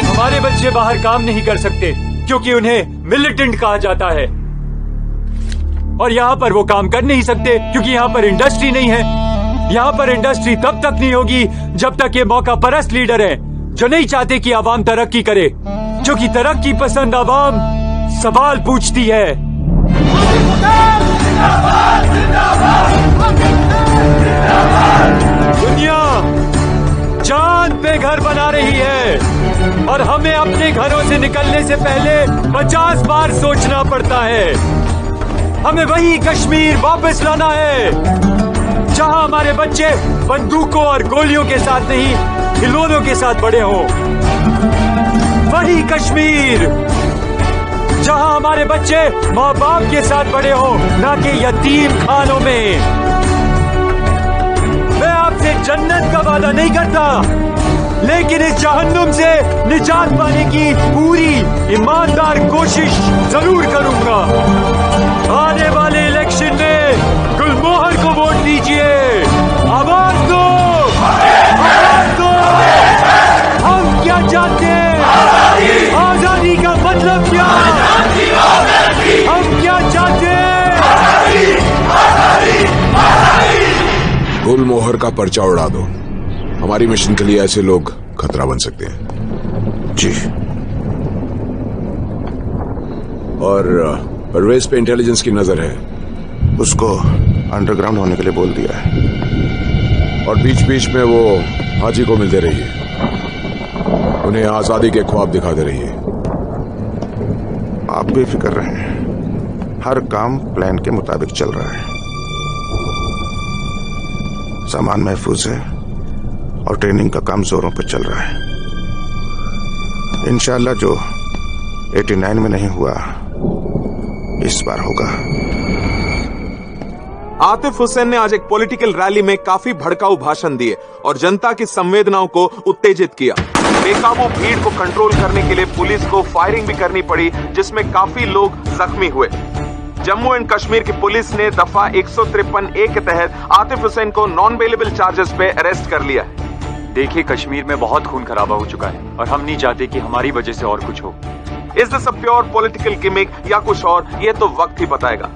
हमारे बच्चे बाहर काम नहीं कर सकते क्योंकि उन्हें मिलिटेंट कहा जाता है, और यहाँ पर वो काम कर नहीं सकते क्योंकि यहाँ पर इंडस्ट्री नहीं है। यहाँ पर इंडस्ट्री तब तक नहीं होगी जब तक ये मौका परस्त लीडर है जो नहीं चाहते कि आवाम तरक्की करे, क्योंकि तरक्की पसंद आवाम सवाल पूछती है। दुनिया चांद पे घर बना रही है और हमें अपने घरों से निकलने से पहले 50 बार सोचना पड़ता है। हमें वही कश्मीर वापस लाना है जहां हमारे बच्चे बंदूकों और गोलियों के साथ नहीं, खिलौनों के साथ बड़े हों। वही कश्मीर जहां हमारे बच्चे माँ बाप के साथ बड़े हों, ना कि यतीम खानों में। मैं आपसे जन्नत का वादा नहीं करता, लेकिन इस जहन्नुम से निजात पाने की पूरी ईमानदार कोशिश जरूर करूंगा। आने वाले इलेक्शन में गुलमोहर को वोट दीजिए। आवाज दो, आवाज दो। हम क्या चाहते हैं? आजादी का मतलब क्या? हम क्या चाहते हैं? गुलमोहर का पर्चा उड़ा दो। हमारी मिशन के लिए ऐसे लोग खतरा बन सकते हैं। जी। और परवेज पे इंटेलिजेंस की नजर है। उसको अंडरग्राउंड होने के लिए बोल दिया है। और बीच बीच में वो हाजी को मिलते रहिए, उन्हें आजादी के ख्वाब दिखाते रहिए। आप बेफिक्र रहें, हर काम प्लान के मुताबिक चल रहा है। सामान महफूज है और ट्रेनिंग का काम जोरों पर चल रहा है। इंशाल्लाह जो 89 में नहीं हुआ इस बार होगा। आतिफ हुसैन ने आज एक पॉलिटिकल रैली में काफी भड़काऊ भाषण दिए और जनता की संवेदनाओं को उत्तेजित किया। बेकाबू भीड़ को कंट्रोल करने के लिए पुलिस को फायरिंग भी करनी पड़ी, जिसमें काफी लोग जख्मी हुए। जम्मू एंड कश्मीर की पुलिस ने दफा 153A के तहत आतिफ हुसैन को नॉन बेलेबल चार्जेस पे अरेस्ट कर लिया है। देखिए, कश्मीर में बहुत खून खराबा हो चुका है और हम नहीं चाहते कि हमारी वजह से और कुछ हो। Is this a pure political gimmick या कुछ और, ये तो वक्त ही बताएगा।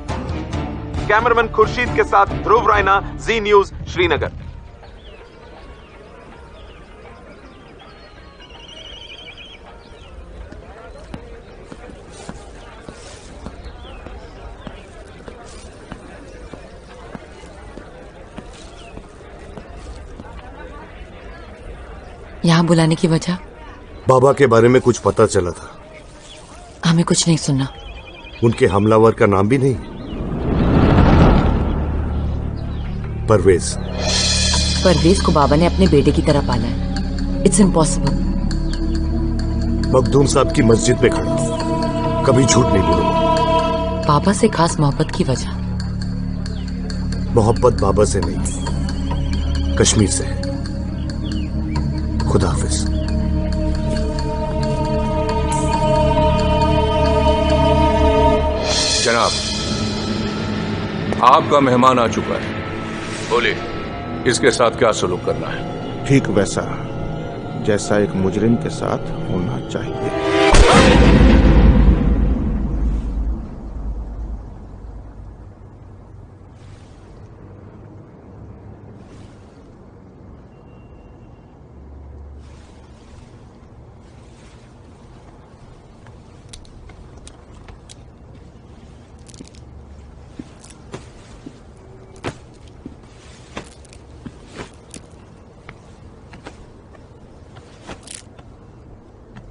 कैमरामैन खुर्शीद के साथ ध्रुव रायना, जी न्यूज, श्रीनगर। यहाँ बुलाने की वजह? बाबा के बारे में कुछ पता चला था। हमें कुछ नहीं सुनना। उनके हमलावर का नाम भी नहीं? परवेज। परवेज को बाबा ने अपने बेटे की तरह पाला है। It's impossible. मखदूम साहब की मस्जिद में खड़ा हूं, कभी झूठ नहीं बोलूंगा। बाबा से खास मोहब्बत की वजह? मोहब्बत बाबा से नहीं, कश्मीर से है। खुदा हाफिज। जनाब, आपका मेहमान आ चुका है। बोलिए, इसके साथ क्या सलूक करना है? ठीक वैसा जैसा एक मुजरिम के साथ होना चाहिए।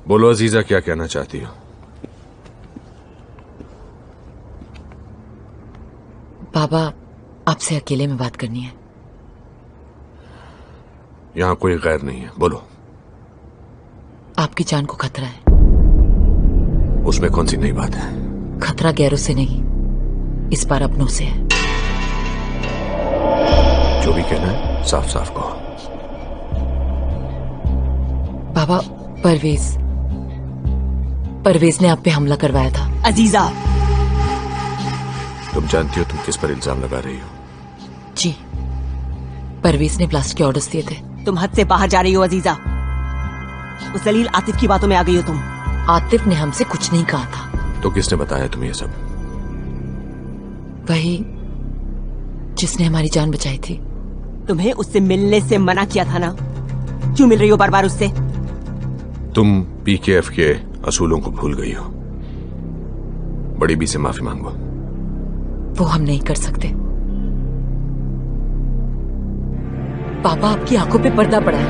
बोलो अजीजा, क्या कहना चाहती हो? बाबा, आपसे अकेले में बात करनी है। यहां कोई गैर नहीं है, बोलो। आपकी जान को खतरा है। उसमें कौन सी नई बात है? खतरा गैरों से नहीं, इस बार अपनों से है। जो भी कहना है साफ साफ कहो। बाबा, परवेज ने आप पे हमला करवाया था। अजीजा, तुम जानती हो तुम किस पर इल्जाम लगा रही हो? जी, परवेज ने ब्लास्ट के ऑर्डर्स दिए थे। तुम हद से बाहर जा रही हो अजीजा। उस जलील आतिफ की बातों में आ गई हो तुम। आतिफ ने हमसे कुछ नहीं कहा था। तो किसने बताया तुम्हें ये सब? वही जिसने हमारी जान बचाई थी। तुम्हें उससे मिलने से मना किया था ना? क्यों मिल रही हो बार बार उससे? तुम पीकेएफ के असूलों को भूल गई हो। बड़ी बी से माफी मांगो। वो हम नहीं कर सकते। पापा, आपकी आंखों पे पर्दा पड़ा है।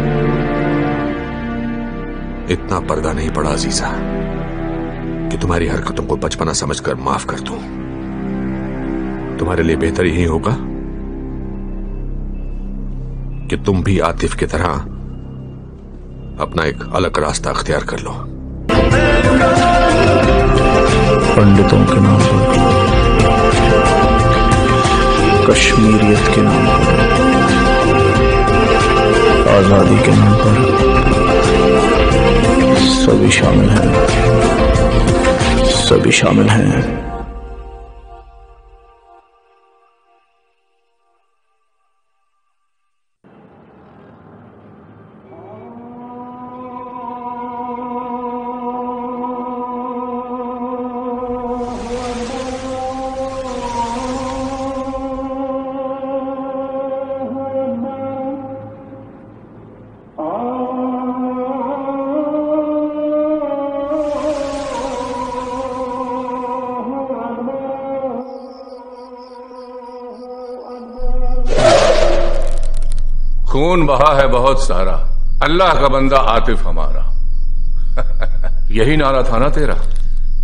इतना पर्दा नहीं पड़ा अजीजा कि तुम्हारी हरकतों को बचपना समझकर माफ कर दूं। तुम्हारे लिए बेहतर यही होगा कि तुम भी आतिफ की तरह अपना एक अलग रास्ता अख्तियार कर लो। पंडितों के नाम पर, कश्मीरियत के नाम पर, आजादी के नाम पर सभी शामिल हैं, सभी शामिल हैं। खून बहा है बहुत सारा, अल्लाह का बंदा आतिफ हमारा। यही नारा था ना तेरा?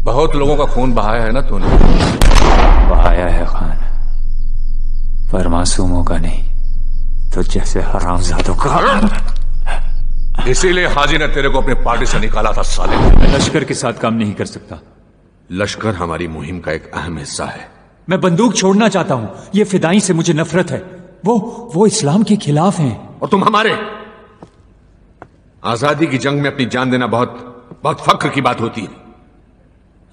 बहुत लोगों का खून बहाया है ना तूने? बहाया है खान, पर मासूमों का नहीं, तो जैसे हरामजादों का। इसीलिए हाजी ने तेरे को अपनी पार्टी से निकाला था साले। मैं लश्कर के साथ काम नहीं कर सकता। लश्कर हमारी मुहिम का एक अहम हिस्सा है। मैं बंदूक छोड़ना चाहता हूं। ये फिदाई से मुझे नफरत है। वो इस्लाम के खिलाफ हैं। और तुम हमारे। आजादी की जंग में अपनी जान देना बहुत फख्र की बात होती है।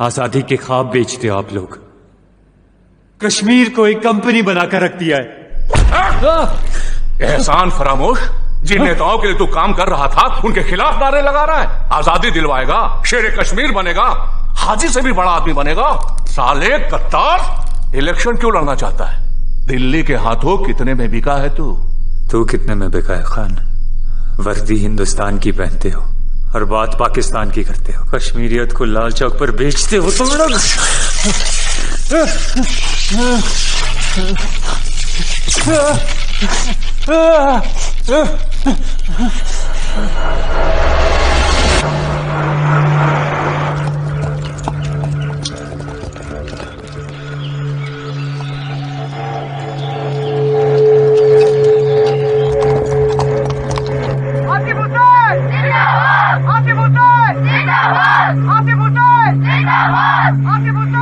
आजादी के ख्वाब बेचते हो आप लोग। कश्मीर को एक कंपनी बनाकर रख दिया है। एहसान फरामोश, जिन नेताओं के लिए तू काम कर रहा था उनके खिलाफ नारे लगा रहा है। आजादी दिलवाएगा, शेर कश्मीर बनेगा, हाजी से भी बड़ा आदमी बनेगा। साले कत्तार, इलेक्शन क्यों लड़ना चाहता है? दिल्ली के हाथों कितने में बिका है तू कितने में बिका है खान? वर्दी हिंदुस्तान की पहनते हो और बात पाकिस्तान की करते हो। कश्मीरियत को लाल चौक पर बेचते हो तुम लोग।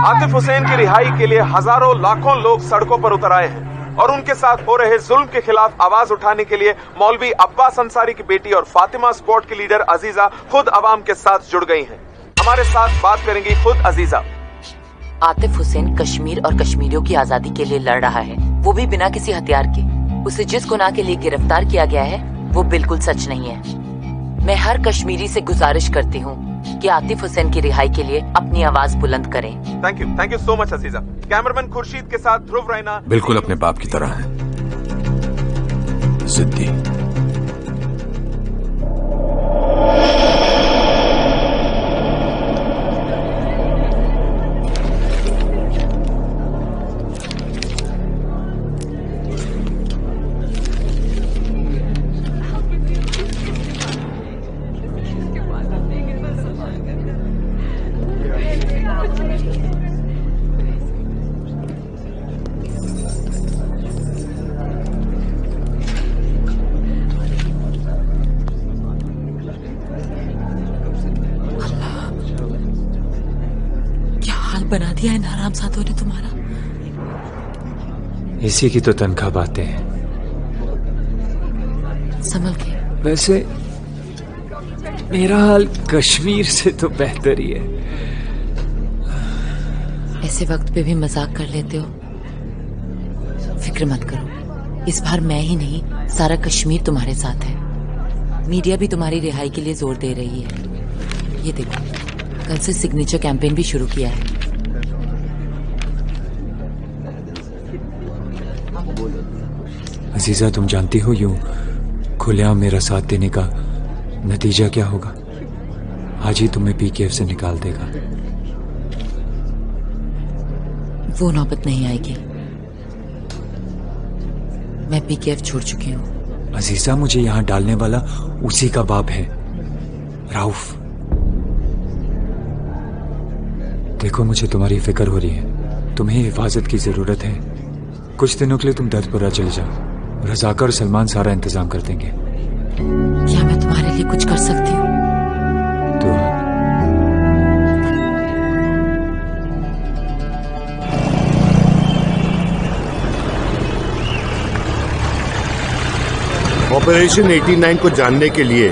आतिफ हुसैन की रिहाई के लिए हजारों लाखों लोग सड़कों पर उतर आए हैं और उनके साथ हो रहे जुल्म के खिलाफ आवाज उठाने के लिए मौलवी अब्बास अंसारी की बेटी और फातिमा स्क्वाड की लीडर अजीजा खुद अवाम के साथ जुड़ गई हैं। हमारे साथ बात करेंगी खुद अजीजा। आतिफ हुसैन कश्मीर और कश्मीरियों की आजादी के लिए लड़ रहा है, वो भी बिना किसी हथियार के। उसे जिस गुनाह के लिए गिरफ्तार किया गया है वो बिल्कुल सच नहीं है। मैं हर कश्मीरी से गुजारिश करती हूँ कि आतिफ हुसैन की रिहाई के लिए अपनी आवाज बुलंद करें। Thank you so much Aziza. Cameraman Khurshid के साथ ध्रुव रैना। बिल्कुल अपने बाप की तरह है, जिद्दी। बना दिया है नाराम साधो ने तुम्हारा। इसी की तो तनख्वाह बातें हैं। संभल के। वैसे मेरा हाल कश्मीर से तो बेहतर ही है। ऐसे वक्त पे भी मजाक कर लेते हो। फिक्र मत करो, इस बार मैं ही नहीं सारा कश्मीर तुम्हारे साथ है। मीडिया भी तुम्हारी रिहाई के लिए जोर दे रही है। ये देखो, कल से सिग्नेचर कैंपेन भी शुरू किया है। अजीजा, तुम जानती हो यूं खुलेआम मेरा साथ देने का नतीजा क्या होगा? आज ही तुम्हें पीकेएफ से निकाल देगा। वो नौबत नहीं आएगी। मैं पीकेएफ छोड़ चुकी हूँ। अजीजा, मुझे यहाँ डालने वाला उसी का बाप है, राउफ। देखो, मुझे तुम्हारी फिक्र हो रही है। तुम्हें हिफाजत की जरूरत है। कुछ दिनों के लिए तुम दर्दपुरा चले जाओ। रजाकर और सलमान सारा इंतजाम कर देंगे। क्या मैं तुम्हारे लिए कुछ कर सकती हूँ? ऑपरेशन 89 को जानने के लिए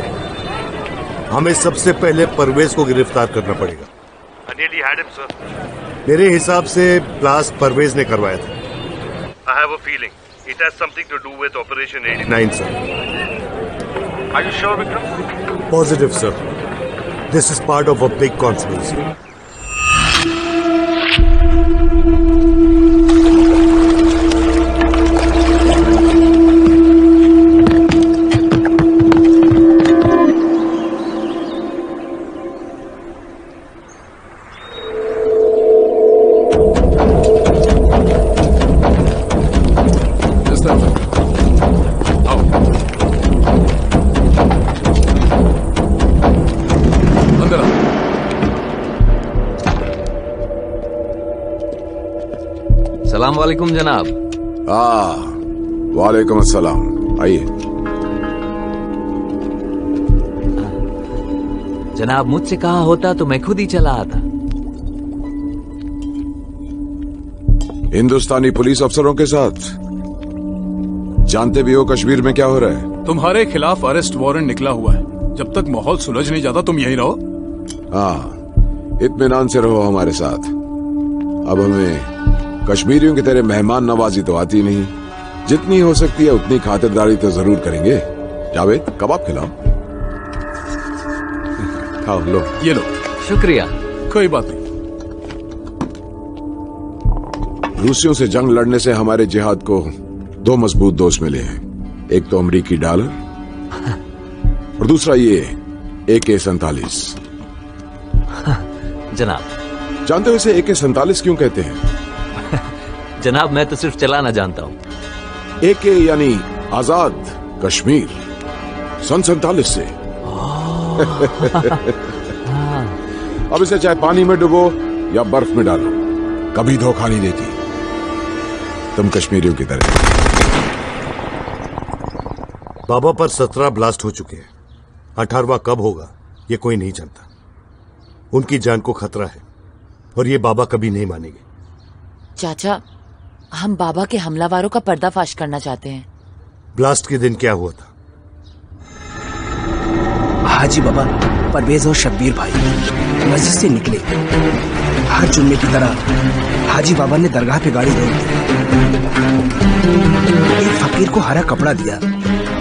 हमें सबसे पहले परवेज को गिरफ्तार करना पड़ेगा। मेरे हिसाब से ब्लास्ट परवेज ने करवाया था। I have a feeling it has something to do with Operation 89, sir. Are you sure, Vikram? Positive, sir. This is part of a big conspiracy. सलाम वालेकुम जनाब। वालेकुम अस्सलाम। आइए। जनाब मुझसे कहा होता तो मैं खुद ही चला आता। हिंदुस्तानी पुलिस अफसरों के साथ जानते भी हो कश्मीर में क्या हो रहा है। तुम्हारे खिलाफ अरेस्ट वारंट निकला हुआ है। जब तक माहौल सुलझ नहीं जाता तुम यहीं रहो। हाँ, इत्मीनान से रहो हमारे साथ। अब हमें कश्मीरियों की तरह मेहमान नवाजी तो आती नहीं, जितनी हो सकती है उतनी खातिरदारी तो जरूर करेंगे। जावेद, कबाब खिलाओ। खाओ, लो। ये लो। शुक्रिया। कोई बात नहीं। रूसियों से जंग लड़ने से हमारे जिहाद को दो मजबूत दोस्त मिले हैं। एक तो अमरीकी डॉलर और दूसरा ये AK-47। जनाब, जानते हो इसे AK-47 क्यों कहते हैं? जनाब मैं तो सिर्फ चलाना जानता हूँ। AK यानी आजाद कश्मीर, सन 47 से। अब इसे चाहे पानी में डुबो या बर्फ में डालो, कभी धोखा नहीं देती। तुम कश्मीरियों की तरह। बाबा पर 17 ब्लास्ट हो चुके हैं। 18वां कब होगा ये कोई नहीं जानता। उनकी जान को खतरा है और ये बाबा कभी नहीं मानेंगे। चाचा, हम बाबा के हमलावरों का पर्दाफाश करना चाहते हैं। ब्लास्ट के दिन क्या हुआ था? हाजी बाबा, परवेज और शब्बीर भाई मस्जिद से निकले। हर जुम्मे की तरह हाजी बाबा ने दरगाह पे गाड़ी रोक दी। एक फकीर को हरा कपड़ा दिया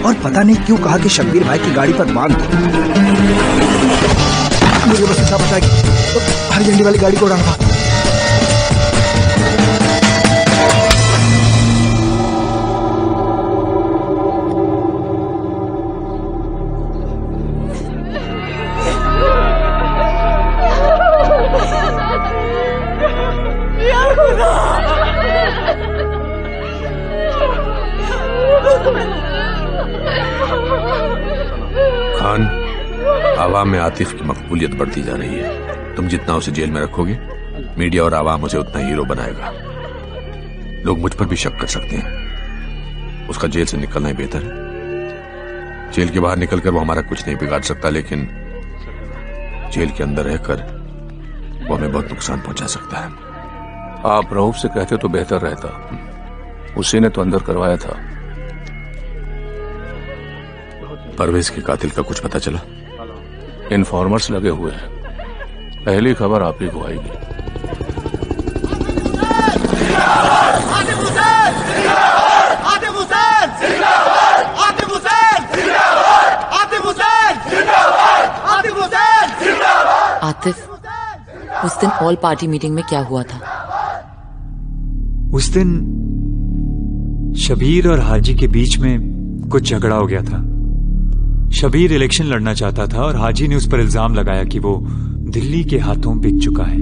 और पता नहीं क्यों कहा कि शब्बीर भाई की गाड़ी पर बांध दो। मुझे बस इतना पता है कि हरी झंडी वाली गाड़ी को उड़ाना था। खान, आवाम में आतिफ की मकबूलियत बढ़ती जा रही है। तुम जितना उसे जेल में रखोगे, मीडिया और आवाम उसे उतना हीरो बनाएगा। लोग मुझ पर भी शक कर सकते हैं। उसका जेल से निकलना ही बेहतर है। जेल के बाहर निकलकर वो हमारा कुछ नहीं बिगाड़ सकता, लेकिन जेल के अंदर रहकर वो हमें बहुत नुकसान पहुंचा सकता है। आप रऊफ से कहते तो बेहतर रहता। उसी ने तो अंदर करवाया था। परवेज के कातिल का कुछ पता चला? इन्फॉर्मर्स लगे हुए हैं। पहली खबर आप ही को आएगी। आतिफ, उस दिन ऑल पार्टी मीटिंग में क्या हुआ था? उस दिन शबीर और हाजी के बीच में कुछ झगड़ा हो गया था। शबीर इलेक्शन लड़ना चाहता था और हाजी ने उस पर इल्जाम लगाया कि वो दिल्ली के हाथों बिक चुका है।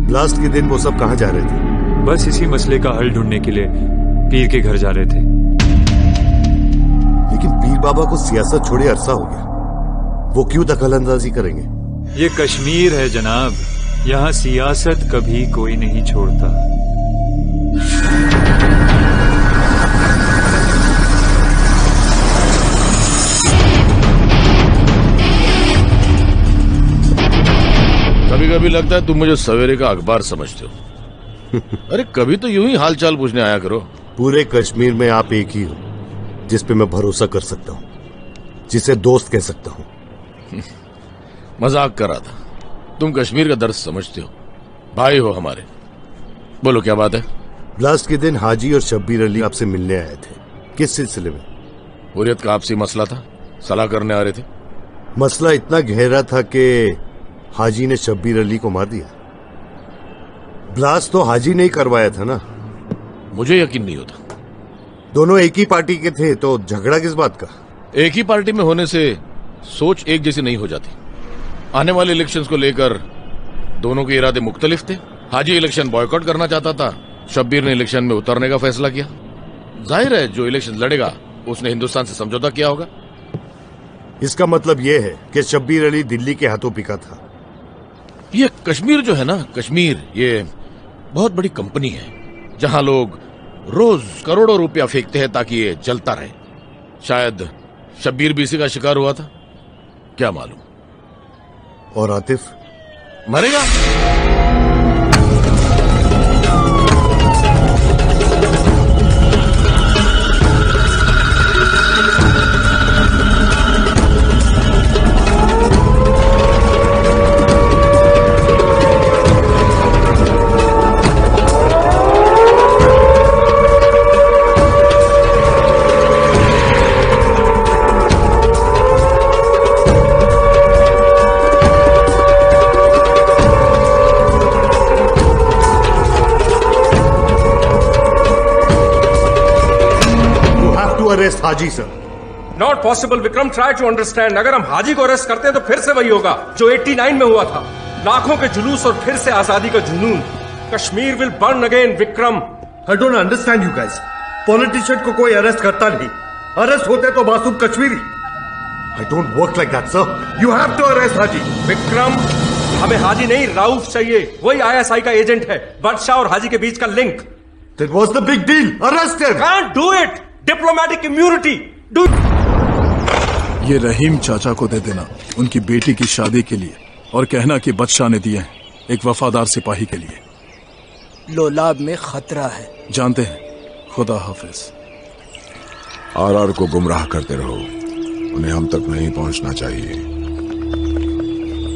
ब्लास्ट के दिन वो सब कहां जा रहे थे? बस इसी मसले का हल ढूंढने के लिए पीर के घर जा रहे थे। लेकिन पीर बाबा को सियासत छोड़े अरसा हो गया। वो क्यों दखलंदाजी करेंगे? ये कश्मीर है जनाब, यहाँ सियासत कभी कोई नहीं छोड़ता। कभी कभी लगता है तुम मुझे सवेरे का अखबार समझते हो। अरे कभी तो यूं ही हालचाल पूछने आया करो। पूरे कश्मीर में आप एक ही हो जिस पे मैं भरोसा कर सकता हूँ, जिसे दोस्त कह सकता हूँ। मजाक कर रहा था। तुम कश्मीर का दर्द समझते हो, भाई हो हमारे। बोलो क्या बात है? ब्लास्ट के दिन हाजी और शब्बीर अली आपसे मिलने आए थे। किस सिलसिले में? हुर्रियत का आपसी मसला था, सलाह करने आ रहे थे। मसला इतना गहरा था कि हाजी ने शब्बीर अली को मार दिया। ब्लास्ट तो हाजी ने ही करवाया था ना? मुझे यकीन नहीं होता। दोनों एक ही पार्टी के थे तो झगड़ा किस बात का? एक ही पार्टी में होने से सोच एक जैसी नहीं हो जाती। आने वाले इलेक्शंस को लेकर दोनों के इरादे मुख्तलिफ थे। हाजी इलेक्शन बॉयकॉट करना चाहता था, शब्बीर ने इलेक्शन में उतरने का फैसला किया। जाहिर है जो इलेक्शन लड़ेगा उसने हिंदुस्तान से समझौता किया होगा। इसका मतलब यह है कि शब्बीर अली दिल्ली के हाथों बिका था। ये कश्मीर जो है ना, कश्मीर ये बहुत बड़ी कंपनी है जहां लोग रोज करोड़ों रुपया फेंकते हैं ताकि ये जलता रहे। शायद शब्बीर भी इसी का शिकार हुआ था, क्या मालूम। और आतिफ मरेगा? Arrest Haji sir. Not possible Vikram, try to understand. अगर हम हाजी को अरेस्ट करते हैं तो फिर से वही होगा जो 89 में हुआ था। लाखों के जुलूस और फिर से आजादी का जुनून। Kashmir will burn again Vikram. I don't understand you guys. Politician को कोई अरेस्ट करता नहीं, अरेस्ट होते तो मासूम Kashmiri. I don't work like that sir. You have to arrest Haji. Vikram, हमें हाजी नहीं राउफ चाहिए। वही ISI का एजेंट है। बादशाह और हाजी के बीच का link. That was the big deal. Arrest him. Can't do it. Diplomatic immunity. ये रहीम चाचा को दे देना उनकी बेटी की शादी के लिए, और कहना कि बादशाह ने दिए हैं एक वफादार सिपाही के लिए। लोलाब में खतरा है। जानते हैं। खुदा हाफिज। आरआर को गुमराह करते रहो, उन्हें हम तक नहीं पहुंचना चाहिए।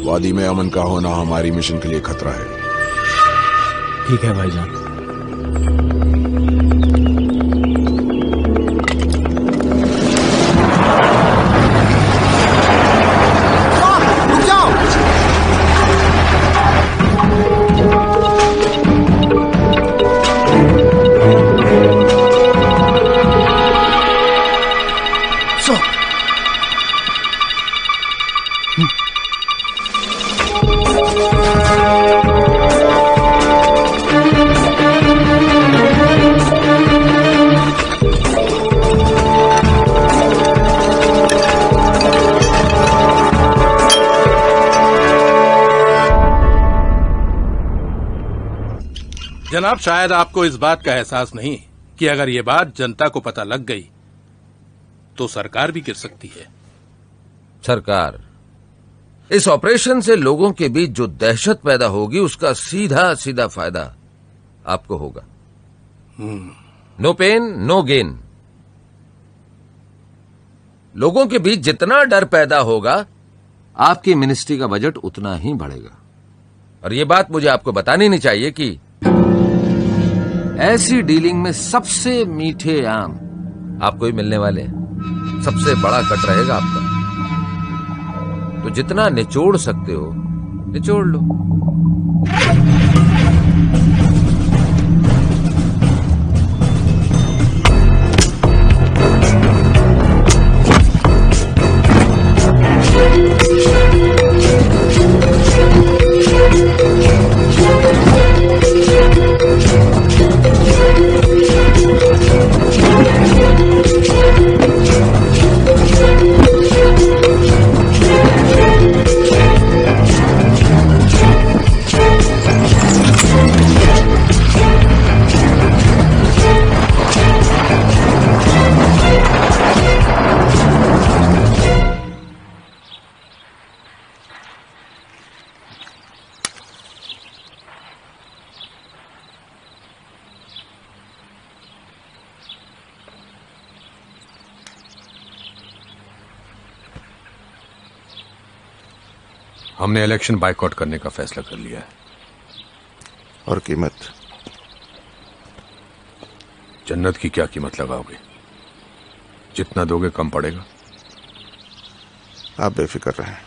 वादी में अमन का होना हमारी मिशन के लिए खतरा है। ठीक है भाईजान। जनाब, शायद आपको इस बात का एहसास नहीं कि अगर ये बात जनता को पता लग गई तो सरकार भी गिर सकती है। सरकार, इस ऑपरेशन से लोगों के बीच जो दहशत पैदा होगी उसका सीधा सीधा फायदा आपको होगा। No pain no gain. लोगों के बीच जितना डर पैदा होगा आपकी मिनिस्ट्री का बजट उतना ही बढ़ेगा। और ये बात मुझे आपको बतानी नहीं चाहिए कि ऐसी डीलिंग में सबसे मीठे आम आपको ही मिलने वाले हैं। सबसे बड़ा कट रहेगा आपका। तो जितना निचोड़ सकते हो निचोड़ लो। हमने इलेक्शन बायकॉट करने का फैसला कर लिया है। और कीमत? जन्नत की क्या कीमत लगाओगे? जितना दोगे कम पड़ेगा। आप बेफिक्र रहें,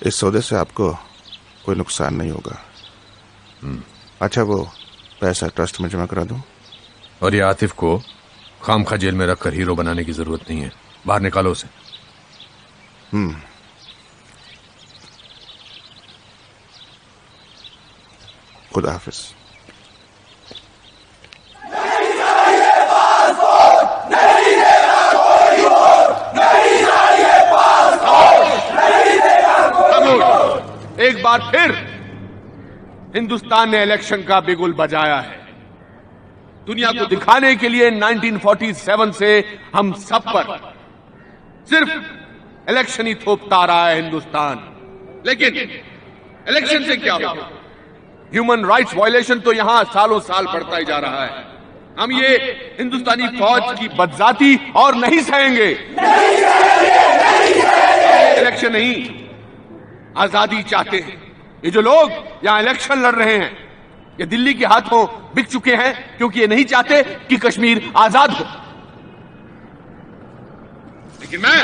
इस सौदे से आपको कोई नुकसान नहीं होगा। अच्छा, वो पैसा ट्रस्ट में जमा करा दूं? और ये आतिफ को खामखा जेल में रखकर हीरो बनाने की जरूरत नहीं है। बाहर निकालो उसे। खुदा हाफिज। एक बार फिर हिंदुस्तान ने इलेक्शन का बिगुल बजाया है। दुनिया को दिखाने के लिए 1947 से हम सब पर सिर्फ इलेक्शन ही थोपता रहा है हिंदुस्तान। लेकिन इलेक्शन से क्या होगा? ह्यूमन राइट्स वायलेशन तो यहां सालों साल बढ़ता ही जा रहा है। हम ये हिंदुस्तानी फौज की बदजाती और नहीं सहेंगे। इलेक्शन नहीं, आजादी चाहते हैं। ये जो लोग यहां इलेक्शन लड़ रहे हैं, ये दिल्ली के हाथों बिक चुके हैं, क्योंकि ये नहीं चाहते कि कश्मीर आजाद हो। लेकिन मैं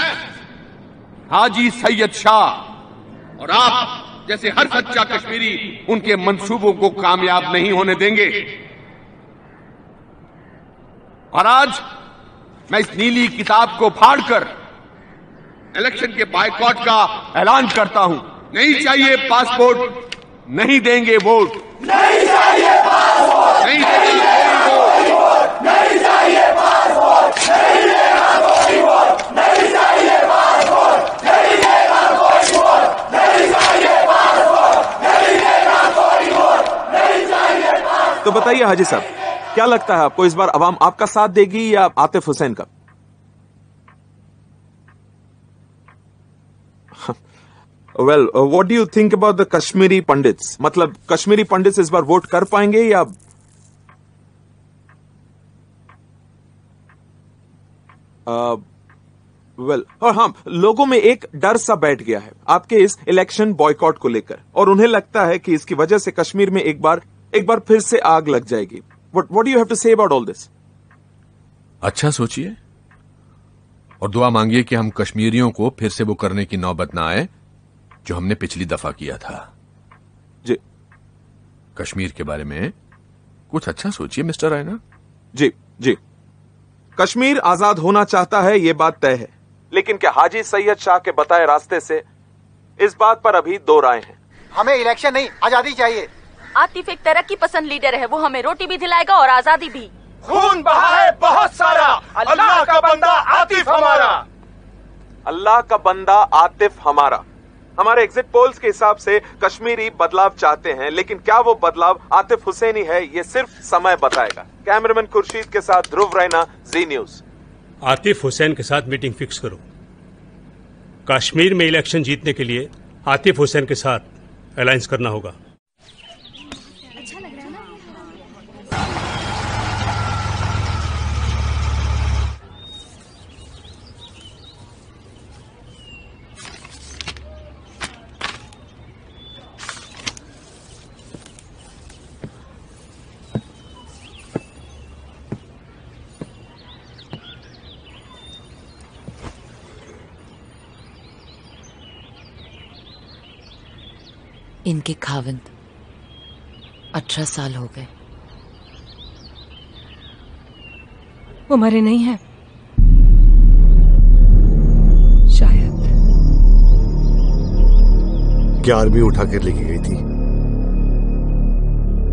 हाजी सैयद शाह और आप जैसे हर सच्चा कश्मीरी उनके मंसूबों को कामयाब नहीं होने देंगे। और आज मैं इस नीली किताब को फाड़कर इलेक्शन के बायकॉट का ऐलान करता हूं। नहीं चाहिए पासपोर्ट, नहीं देंगे वोट। नहीं चाहिए पासपोर्ट, नहीं देंगे वोट। नहीं चाहिए पासपोर्ट, नहीं देगा कोई वोट। नहीं चाहिए पासपोर्ट, नहीं देगा कोई वोट। नहीं चाहिए पासपोर्ट, नहीं देगा कोई वोट। नहीं चाहिए पासपोर्ट। तो बताइए हाजी साहब, क्या लगता है आपको, इस बार अवाम आपका साथ देगी या आतिफ हुसैन का? Well, what do you think about the Kashmiri pandits? मतलब कश्मीरी पंडित्स इस बार वोट कर पाएंगे या? और हाँ, लोगों में एक डर सा बैठ गया है आपके इस इलेक्शन बॉयकॉट को लेकर, और उन्हें लगता है कि इसकी वजह से कश्मीर में एक बार फिर से आग लग जाएगी। What do you have to say about all this? अच्छा सोचिए और दुआ मांगिए कि हम कश्मीरियों को फिर से वो करने की नौबत ना आए जो हमने पिछली दफा किया था। जी, कश्मीर के बारे में कुछ अच्छा सोचिए मिस्टर रैना। जी जी, कश्मीर आजाद होना चाहता है, ये बात तय है। लेकिन क्या हाजी सैयद शाह के बताए रास्ते से इस बात पर अभी दो राय हैं। हमें इलेक्शन नहीं, आजादी चाहिए। आतिफ एक तरक्की पसंद लीडर है, वो हमें रोटी भी दिलाएगा और आजादी भी। खून बहा है बहुत सारा, अल्लाह का बंदा आतिफ हमारा। अल्लाह का बंदा आतिफ हमारा। हमारे एग्जिट पोल्स के हिसाब से कश्मीरी बदलाव चाहते हैं, लेकिन क्या वो बदलाव आतिफ हुसैनी है, ये सिर्फ समय बताएगा। कैमरामैन खुर्शीद के साथ ध्रुव रैना, जी न्यूज। आतिफ हुसैन के साथ मीटिंग फिक्स करो। कश्मीर में इलेक्शन जीतने के लिए आतिफ हुसैन के साथ अलायंस करना होगा। इनके खाविंद 18 साल हो गए। वो मरे नहीं हैं शायद। क्या आर्मी उठा कर लेके गई थी?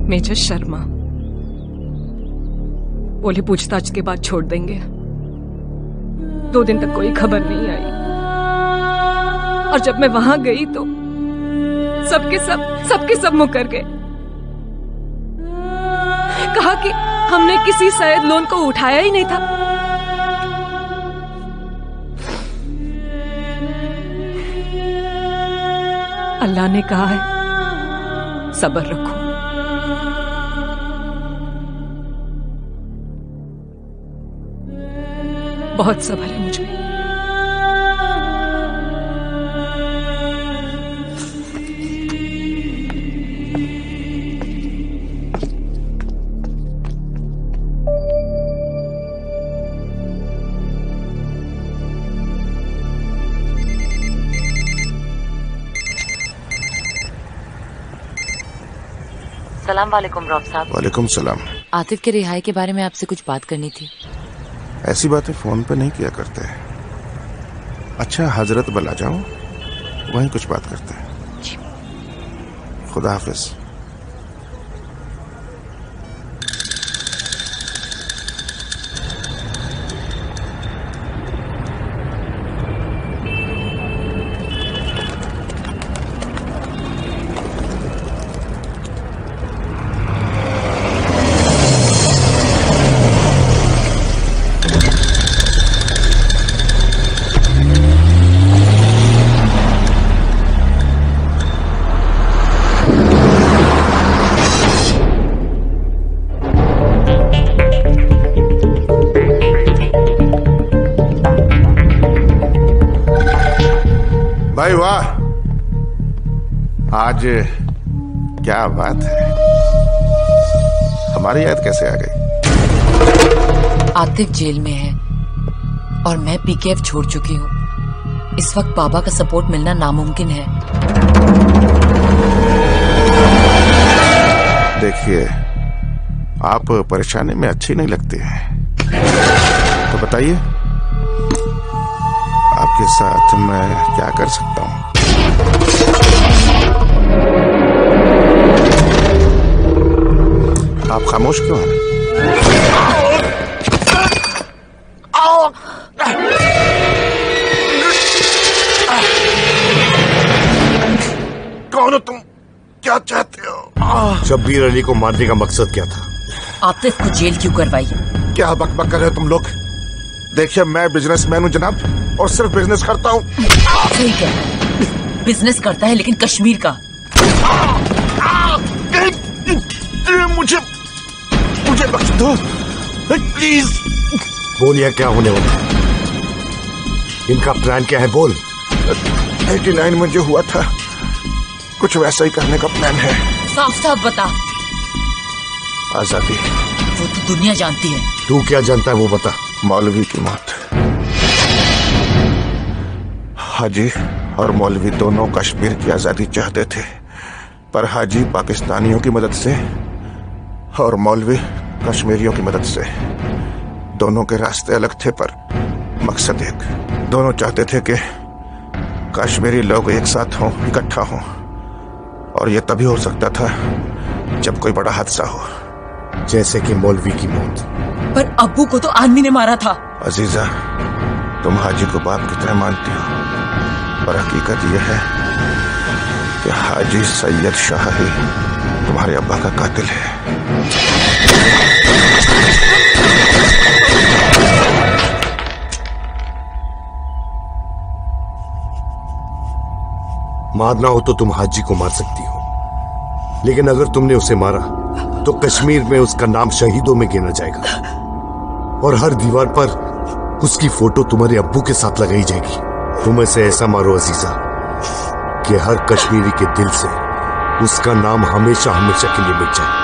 मेजर शर्मा बोले पूछताछ के बाद छोड़ देंगे। 2 दिन तक कोई खबर नहीं आई, और जब मैं वहां गई तो सबके सब मुकर गए। कहा कि हमने किसी शायद लोन को उठाया ही नहीं था। अल्लाह ने कहा है सब्र रखो। बहुत सब्र है मुझ में। सलाम वालेकुम रॉब साहब। वालेकुम सलाम। आतिफ के रिहाई के बारे में आपसे कुछ बात करनी थी। ऐसी बातें फोन पे नहीं किया करते। अच्छा हजरत बला जाओ, वहीं कुछ बात करते हैं। खुदा हाफिज। भाई वाह, आज क्या बात है, हमारी याद कैसे आ गई? आतिफ जेल में है और मैं पीकेएफ छोड़ चुकी हूँ। इस वक्त बाबा का सपोर्ट मिलना नामुमकिन है। देखिए, आप परेशानी में अच्छी नहीं लगती हैं, तो बताइए आपके साथ मैं क्या कर सकता हूँ? आप खामोश क्यों हैं? कौन हो तुम? क्या चाहते हो? शब्बीर अली को मारने का मकसद क्या था? आतिफ को जेल क्यों करवाई? क्या बकबक कर रहे हो तुम लोग? देखिए, मैं बिजनेसमैन हूं जनाब, और सिर्फ बिजनेस करता हूं। सही है, बिजनेस करता है, लेकिन कश्मीर का। मुझे बख्श दो प्लीज। बोलिए, क्या होने वाला? इनका प्लान क्या है? बोल। 89 में जो हुआ था, कुछ वैसा ही करने का प्लान है। साफ साफ बता। आजादी। वो तो दुनिया जानती है। तू क्या जानता है वो बता। मौलवी की मौत। हाजी और मौलवी दोनों कश्मीर की आजादी चाहते थे, पर हाजी पाकिस्तानियों की मदद से और मौलवी कश्मीरियों की मदद से। दोनों के रास्ते अलग थे, पर मकसद एक। दोनों चाहते थे कि कश्मीरी लोग एक साथ हों, इकट्ठा हों, और यह तभी हो सकता था जब कोई बड़ा हादसा हो, जैसे कि मौलवी की मौत। पर अब्बू को तो आदमी ने मारा था। अजीजा, तुम हाजी को बाप की तरह मानती हो, पर हकीकत यह है कि हाजी सैयद शाह ही तुम्हारे अब्बा का कातिल है। मारना हो तो तुम हाजी को मार सकती हो, लेकिन अगर तुमने उसे मारा तो कश्मीर में उसका नाम शहीदों में गिना जाएगा, और हर दीवार पर उसकी फोटो तुम्हारे अब्बू के साथ लगाई जाएगी। तुम ऐसे ऐसा मारो अजीजा कि हर कश्मीरी के दिल से उसका नाम हमेशा हमेशा के लिए मिट जाए।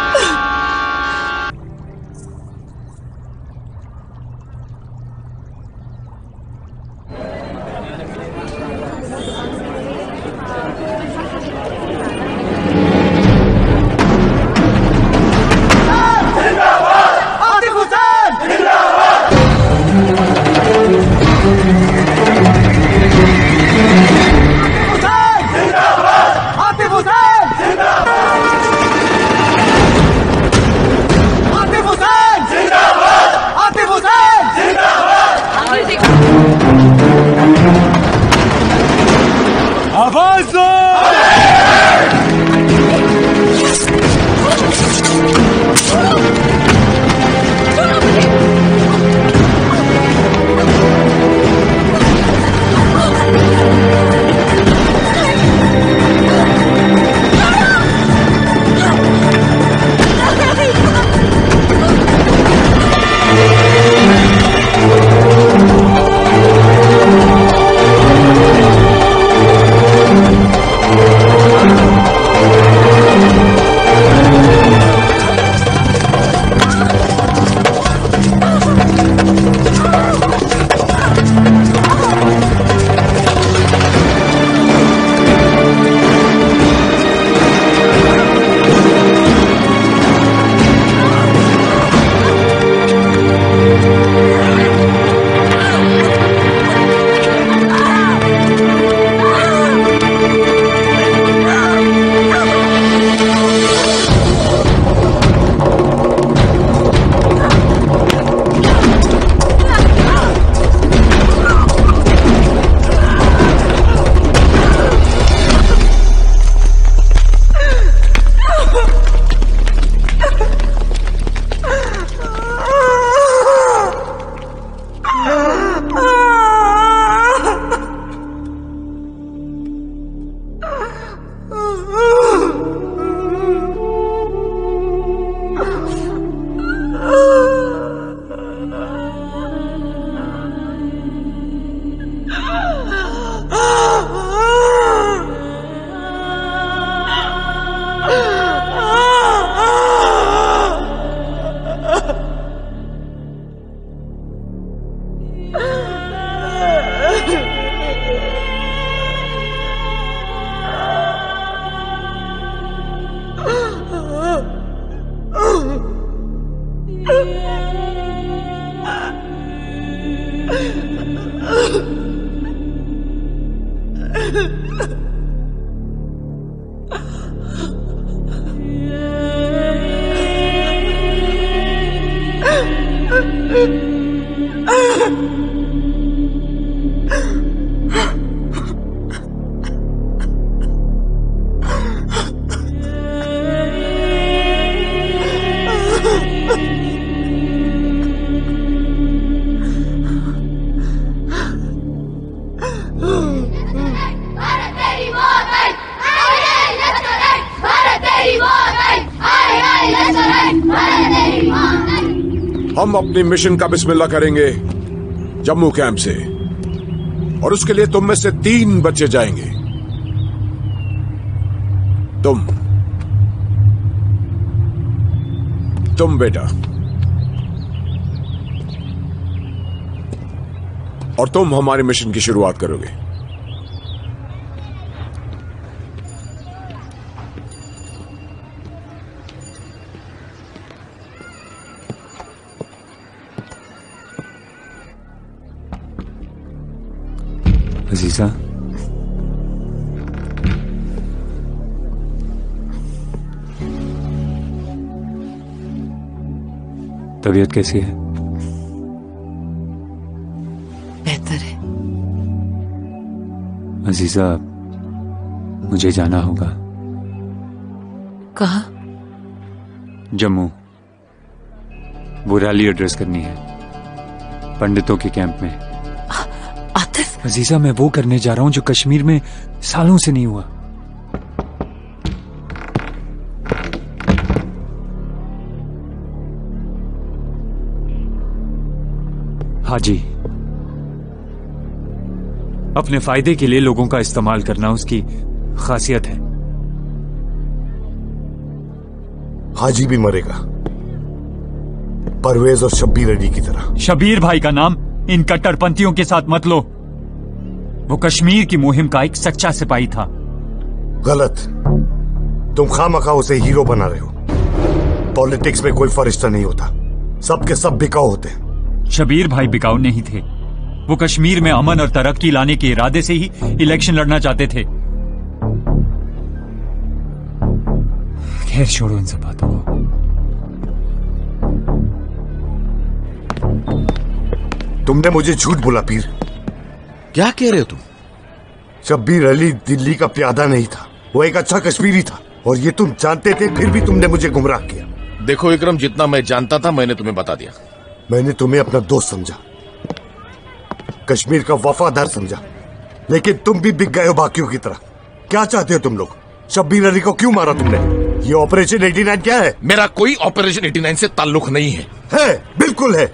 हम अपनी मिशन का बिस्मिल्लाह करेंगे जम्मू कैंप से, और उसके लिए तुम में से 3 बच्चे जाएंगे। तुम बेटा, और तुम हमारे मिशन की शुरुआत करोगे। अजीजा, तबीयत कैसी है? बेहतर है। अजीजा, मुझे जाना होगा। कहाँ? जम्मू। वो रैली एड्रेस करनी है पंडितों के कैंप में। आतिफ, अजीजा, मैं वो करने जा रहा हूं जो कश्मीर में सालों से नहीं हुआ। हाजी, अपने फायदे के लिए लोगों का इस्तेमाल करना उसकी खासियत है। हाजी भी मरेगा, परवेज और शब्बीर अली की तरह। शब्बीर भाई का नाम इन कट्टरपंथियों के साथ मत लो। वो कश्मीर की मुहिम का एक सच्चा सिपाही था। गलत। तुम खामखा उसे हीरो बना रहे हो। पॉलिटिक्स में कोई फरिश्ता नहीं होता, सबके सब बिकाऊ होते हैं। शब्बीर भाई बिकाऊ नहीं थे। वो कश्मीर में अमन और तरक्की लाने के इरादे से ही इलेक्शन लड़ना चाहते थे। खैर छोड़ो इन सब बातों को। तुमने मुझे झूठ बोला पीर। क्या कह रहे हो तुम? शब्बीर अली दिल्ली का प्यादा नहीं था, वो एक अच्छा कश्मीरी था, और ये तुम जानते थे, फिर भी तुमने मुझे गुमराह किया। देखो विक्रम, जितना मैं जानता था मैंने तुम्हें बता दिया। मैंने तुम्हें अपना दोस्त समझा, कश्मीर का वफादार समझा, लेकिन तुम भी बिक गए हो बाकियों की तरह। क्या चाहते हो तुम लोग? शब्बीर अली को क्यों मारा तुमने? ये ऑपरेशन 89 क्या है? मेरा कोई ऑपरेशन 89 से ताल्लुक नहीं है। है, बिल्कुल है,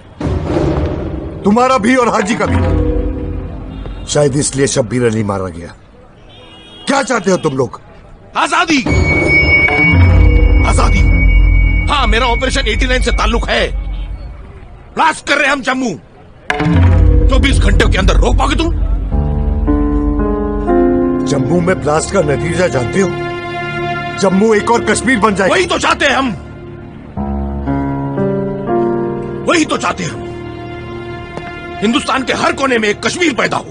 तुम्हारा भी और हाजी का भी। शायद इसलिए शब्बीर अली मारा गया। क्या चाहते हो तुम लोग? आजादी। आजादी। हाँ, मेरा ऑपरेशन 89 से ताल्लुक है। ब्लास्ट कर रहे हम जम्मू। 24 घंटे के अंदर रोक पाओगे तुम? जम्मू में ब्लास्ट का नतीजा जानते हो? जम्मू एक और कश्मीर बन जाएगा। वही तो चाहते हैं हम, वही तो चाहते हैं हम। हिंदुस्तान के हर कोने में एक कश्मीर पैदा हो,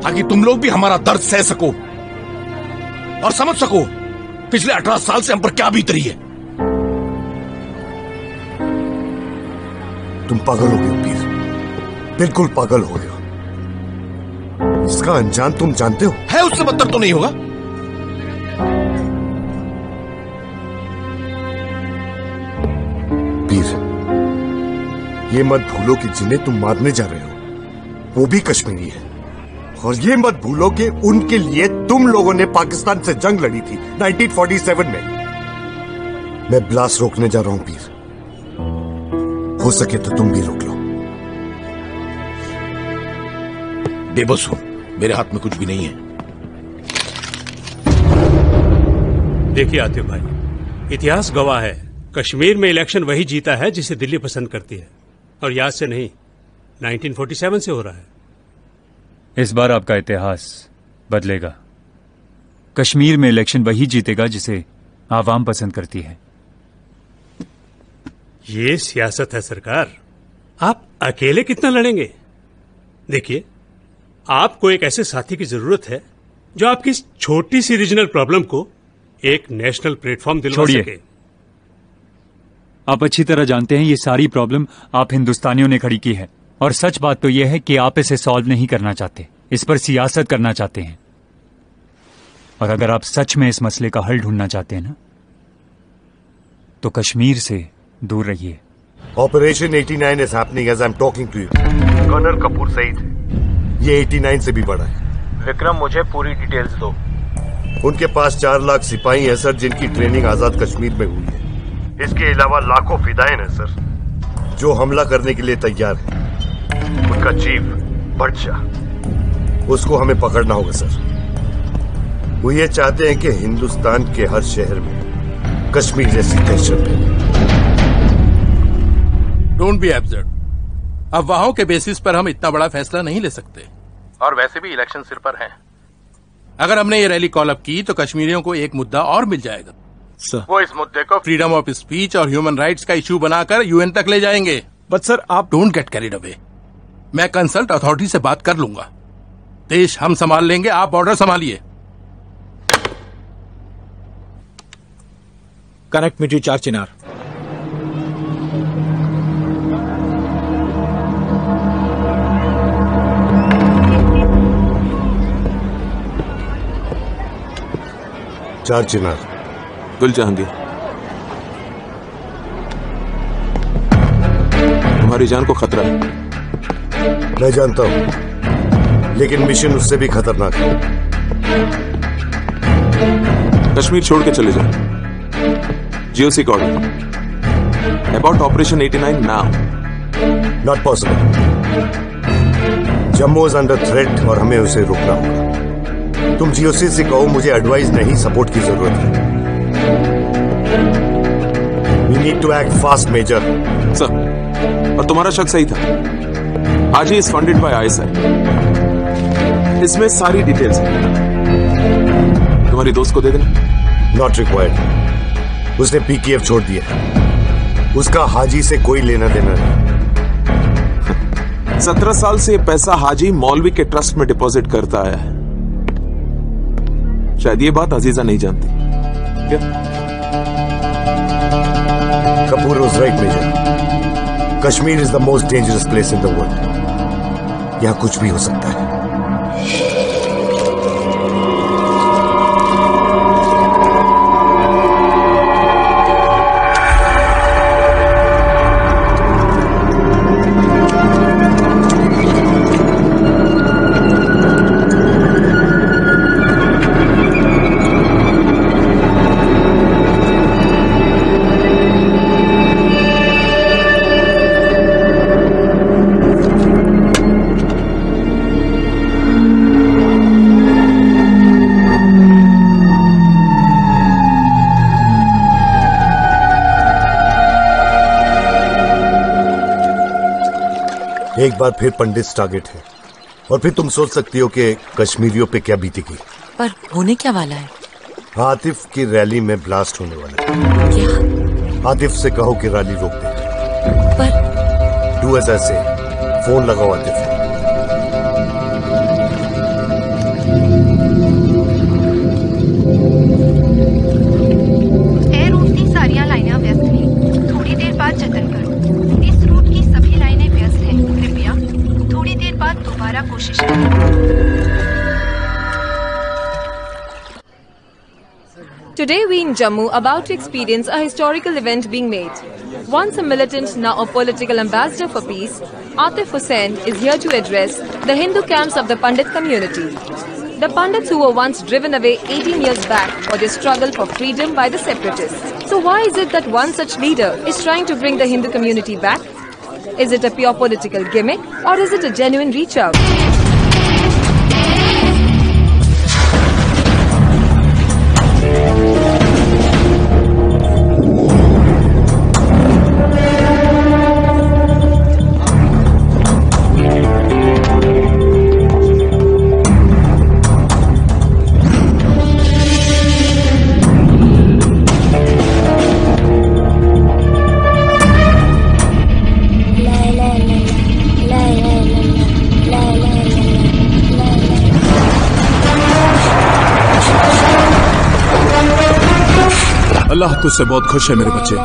ताकि तुम लोग भी हमारा दर्द सह सको और समझ सको पिछले 18 साल से हम पर क्या बीत रही है। तुम पागल हो गए हो पीर, बिल्कुल पागल हो गए हो। इसका अंजाम तुम जानते हो? है, उससे बदतर तो नहीं होगा। पीर, ये मत भूलो कि जिन्हें तुम मारने जा रहे हो वो भी कश्मीरी है, और ये मत भूलो कि उनके लिए तुम लोगों ने पाकिस्तान से जंग लड़ी थी 1947 में। मैं ब्लास्ट रोकने जा रहा हूं पीर, हो सके तो तुम भी रोक लो। बेबस हो, मेरे हाथ में कुछ भी नहीं है। देखिए आतिफ भाई, इतिहास गवाह है, कश्मीर में इलेक्शन वही जीता है जिसे दिल्ली पसंद करती है, और याद से नहीं 1947 से हो रहा है। इस बार आपका इतिहास बदलेगा। कश्मीर में इलेक्शन वही जीतेगा जिसे आवाम पसंद करती है। ये सियासत है सरकार। आप अकेले कितना लड़ेंगे? देखिए, आपको एक ऐसे साथी की जरूरत है जो आपकी इस छोटी सी रीजनल प्रॉब्लम को एक नेशनल प्लेटफॉर्म दिलवा सके। आप अच्छी तरह जानते हैं ये सारी प्रॉब्लम आप हिंदुस्तानियों ने खड़ी की है, और सच बात तो यह है कि आप इसे सॉल्व नहीं करना चाहते, इस पर सियासत करना चाहते हैं। और अगर आप सच में इस मसले का हल ढूंढना चाहते हैं ना, तो कश्मीर से दूर रहिए। Operation 89 is happening as I'm talking to you. Colonel Kapoor सही थे। ये 89 से भी बड़ा है। विक्रम, मुझे पूरी डिटेल्स दो। उनके पास 4 लाख सिपाही हैं सर, जिनकी ट्रेनिंग आजाद कश्मीर में हुई है। इसके अलावा लाखों फिदायीन हैं सर, जो हमला करने के लिए तैयार है। उनका चीफ बादशाह, उसको हमें पकड़ना होगा सर। वो ये चाहते हैं कि हिंदुस्तान के हर शहर में कश्मीर जैसी दहशत है। Don't be absurd. अफवाहों के बेसिस पर हम इतना बड़ा फैसला नहीं ले सकते, और वैसे भी इलेक्शन सिर पर है। अगर हमने ये रैली कॉल अप की तो कश्मीरियों को एक मुद्दा और मिल जाएगा। वो इस मुद्दे को फ्रीडम ऑफ स्पीच और ह्यूमन राइट्स का इश्यू बनाकर यूएन तक ले जाएंगे। बट सर, आप डोंट गेट कैरिड अवे। मैं कंसल्ट अथॉरिटी से बात कर लूंगा। देश हम संभाल लेंगे, आप बॉर्डर संभालिए। कनेक्ट मी टू चार चिनार। चार चिनार। गुल जहांगीर, तुम्हारी जान को खतरा है। मैं जानता हूं, लेकिन मिशन उससे भी खतरनाक है। कश्मीर छोड़ के चले जाओ। जीओसी का order about operation 89 now. Not possible. Jammu is under threat और हमें उसे रोकना होगा। तुम जीओसी से कहो मुझे एडवाइस नहीं, सपोर्ट की जरूरत है। We need to act fast, Major. Sir, और तुम्हारा शक सही था। हाजी इज फंडेड बाय आईएसआई। इसमें सारी डिटेल्स हैं। तुम्हारी दोस्त को दे देना। Not required. उसने पीकेएफ छोड़ दिया। उसका हाजी से कोई लेना देना नहीं। 17 साल से पैसा हाजी मौलवी के ट्रस्ट में डिपॉजिट करता है। शायद ये बात अजीजा नहीं जानती। क्या? Kapoor was right, Major. Kashmir is the most dangerous place in the world. यहाँ कुछ भी हो सकता है। एक बार फिर पंडित टारगेट है, और फिर तुम सोच सकती हो कि कश्मीरियों पे क्या बीतेगी। पर होने क्या वाला है? आतिफ की रैली में ब्लास्ट होने वाला है। क्या? आतिफ से कहो कि रैली रोक दे। पर डू एज आई से। फोन लगाओ आतिफ। एयर रूट की सारियां लाइनें व्यस्त हैं। थोड़ी देर बाद जतन करो। इस रूट की सभी लाइनें व्यस्त हैं। कृपया थोड़ी देर बाद दोबारा कोशिश करें। Today we in Jammu about to experience a historical event being made. Once a militant, now a political ambassador for peace, Atif Hussain is here to address the Hindu camps of the Pandit community. The Pandits who were once driven away 18 years back for their struggle for freedom by the separatists. So why is it that one such leader is trying to bring the Hindu community back? Is it a pure political gimmick or is it a genuine reach out? अल्लाह तुझसे बहुत खुश है मेरे बच्चे।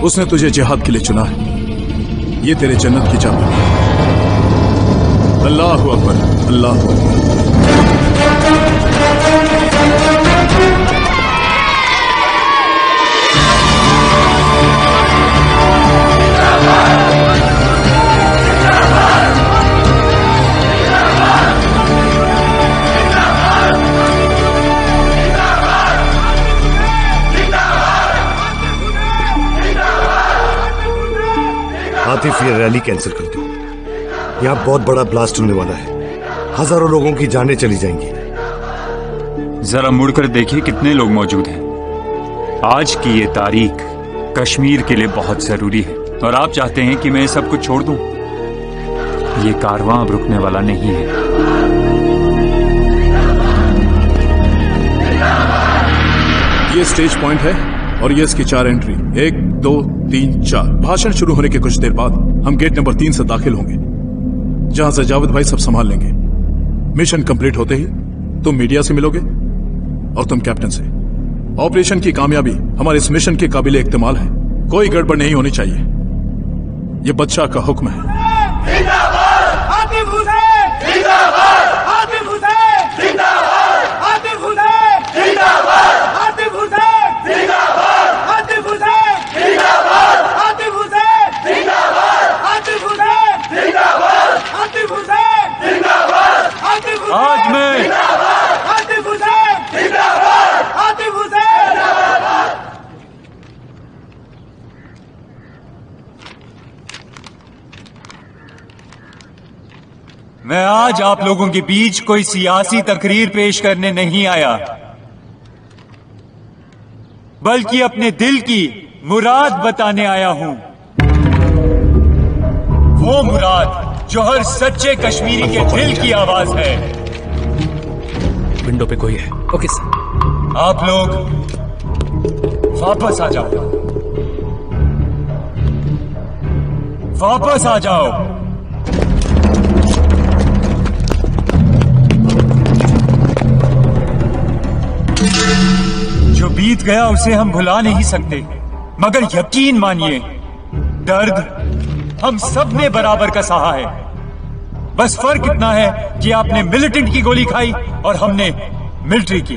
उसने तुझे जिहाद के लिए चुना है। ये तेरे जन्नत की चाबी है। अल्लाहु अकबर, अल्लाहु अकबर। आतिफ, ये रैली कैंसिल कर दो। यहाँ बहुत बड़ा ब्लास्ट होने वाला है। हजारों लोगों की जानें चली जाएंगी। जरा मुड़कर देखिए कितने लोग मौजूद हैं। आज की ये तारीख कश्मीर के लिए बहुत जरूरी है और आप चाहते हैं कि मैं सब कुछ छोड़ दूं। ये कारवां अब रुकने वाला नहीं है। ये स्टेज पॉइंट है और ये इसकी 4 एंट्री, 1 2 3 4। भाषण शुरू होने के कुछ देर बाद हम गेट नंबर 3 से दाखिल होंगे, जहां से जावेद भाई सब संभाल लेंगे। मिशन कंप्लीट होते ही तुम मीडिया से मिलोगे और तुम कैप्टन से। ऑपरेशन की कामयाबी हमारे इस मिशन के काबिल इख्तिमाल है। कोई गड़बड़ नहीं होनी चाहिए। यह बादशाह का हुक्म है। आज मैं आज आप लोगों के बीच कोई सियासी तकरीर पेश करने नहीं आया, बल्कि अपने दिल की मुराद बताने आया हूं। वो मुराद जो हर सच्चे कश्मीरी के दिल की आवाज है। विंडो पे कोई है। Okay sir. आप लोग वापस आ जाओ, वापस आ जाओ। जो बीत गया उसे हम भुला नहीं सकते, मगर यकीन मानिए दर्द हम सब ने बराबर का सहा है। बस फर्क इतना है कि आपने मिलिटेंट की गोली खाई और हमने मिलिट्री की।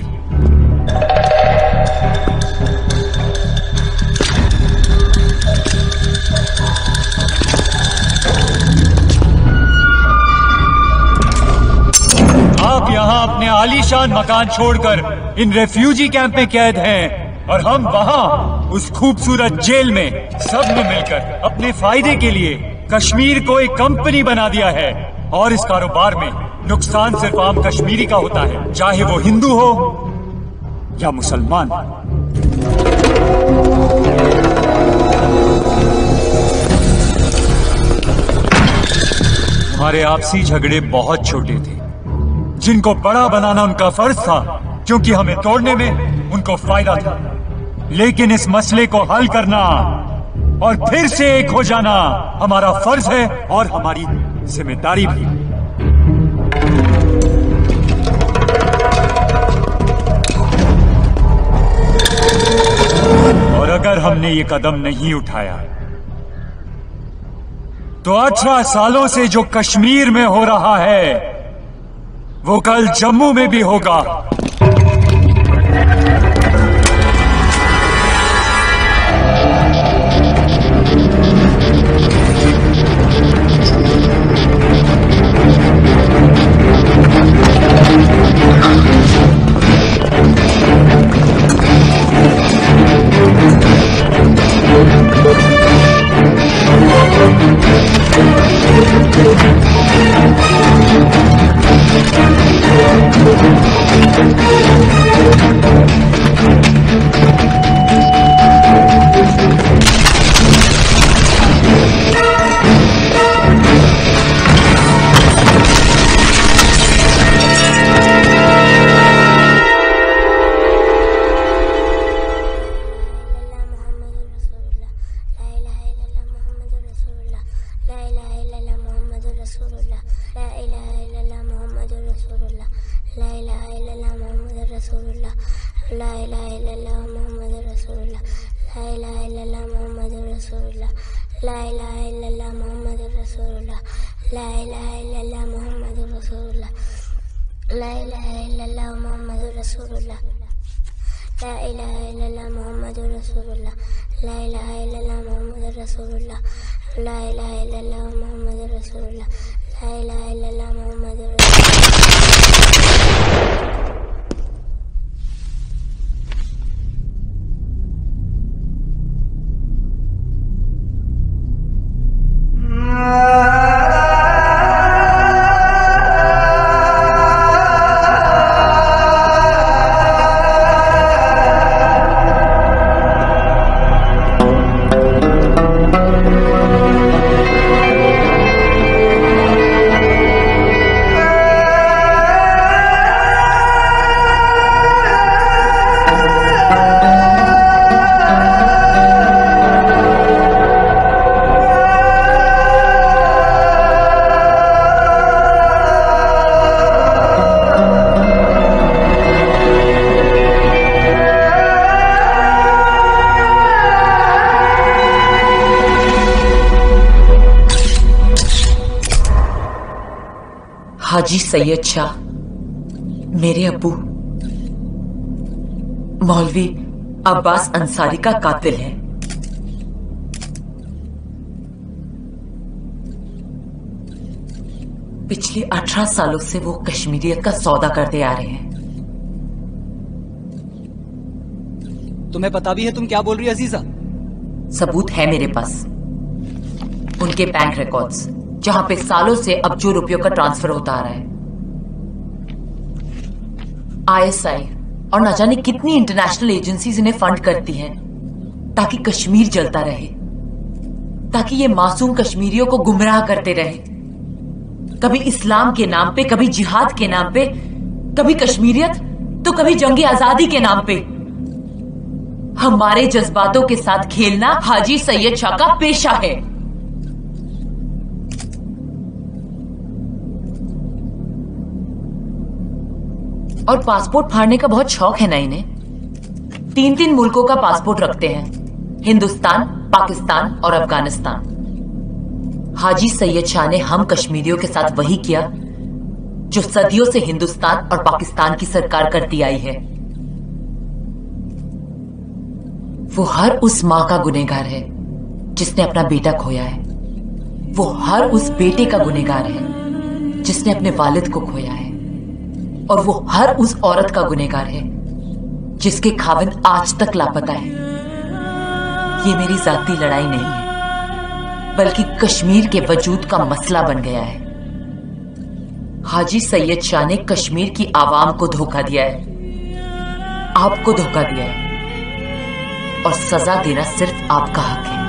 आप यहाँ अपने आलीशान मकान छोड़कर इन रेफ्यूजी कैंप में कैद हैं और हम वहाँ उस खूबसूरत जेल में सब ने मिलकर अपने फायदे के लिए कश्मीर को एक कंपनी बना दिया है। और इस कारोबार में नुकसान सिर्फ आम कश्मीरी का होता है, चाहे वो हिंदू हो या मुसलमान। हमारे आपसी झगड़े बहुत छोटे थे, जिनको बड़ा बनाना उनका फर्ज था, क्योंकि हमें तोड़ने में उनको फायदा था। लेकिन इस मसले को हल करना और फिर से एक हो जाना हमारा फर्ज है और हमारी जिम्मेदारी भी। और अगर हमने ये कदम नहीं उठाया तो 18 सालों से जो कश्मीर में हो रहा है वो कल जम्मू में भी होगा। इल्लल्लाह मुहम्मदुर रसूलुल्लाह ला इलाहा इल्लल्लाह मुहम्मदुर रसूलुल्लाह ला इलाहा इल्लल्लाह मुहम्मदुर रसूलुल्लाह ला इलाहा इल्लल्लाह मुहम्मदुर रसूलुल्लाह ला इलाहा इल्लल्लाह मुहम्मदुर रसूलुल्लाह ला इलाहा इल्लल्लाह मुहम्मदुर रसूलुल्लाह ला इलाहा इल्लल्लाह मुहम्मदुर रसूलुल्लाह ला इलाहा इल्लल्लाह मुहम्मदुर हाजी सैयद शाह मेरे अब्बू मौलवी अब्बास अंसारी का कातिल है। पिछले 18 सालों से वो कश्मीरियत का सौदा करते आ रहे हैं। तुम्हें पता भी है तुम क्या बोल रही अजीजा? सबूत है मेरे पास, उनके बैंक रिकॉर्ड्स जहां पे सालों से अब्जों रुपयों का ट्रांसफर होता आ रहा है। आईएसआई और न जाने कितनी इंटरनेशनल एजेंसीज इन्हें फंड करती हैं ताकि कश्मीर जलता रहे, ताकि ये मासूम कश्मीरियों को गुमराह करते रहे, कभी इस्लाम के नाम पे, कभी जिहाद के नाम पे, कभी कश्मीरियत तो कभी जंगे आजादी के नाम पे। हमारे जज्बातों के साथ खेलना हाजी सैयद शाह का पेशा है। और पासपोर्ट फाड़ने का बहुत शौक है ना इन्हें। 3-3 मुल्कों का पासपोर्ट रखते हैं, हिंदुस्तान, पाकिस्तान और अफगानिस्तान। हाजी सैयद शाह ने हम कश्मीरियों के साथ वही किया जो सदियों से हिंदुस्तान और पाकिस्तान की सरकार करती आई है। वो हर उस मां का गुनहगार है जिसने अपना बेटा खोया है। वो हर उस बेटे का गुनहगार है जिसने अपने वालिद को खोया है। और वो हर उस औरत का गुनहगार है जिसके खाविंद आज तक लापता है। ये मेरी जाती लड़ाई नहीं है, बल्कि कश्मीर के वजूद का मसला बन गया है। हाजी सैयद शाह ने कश्मीर की आवाम को धोखा दिया है, आपको धोखा दिया है, और सजा देना सिर्फ आपका हक है।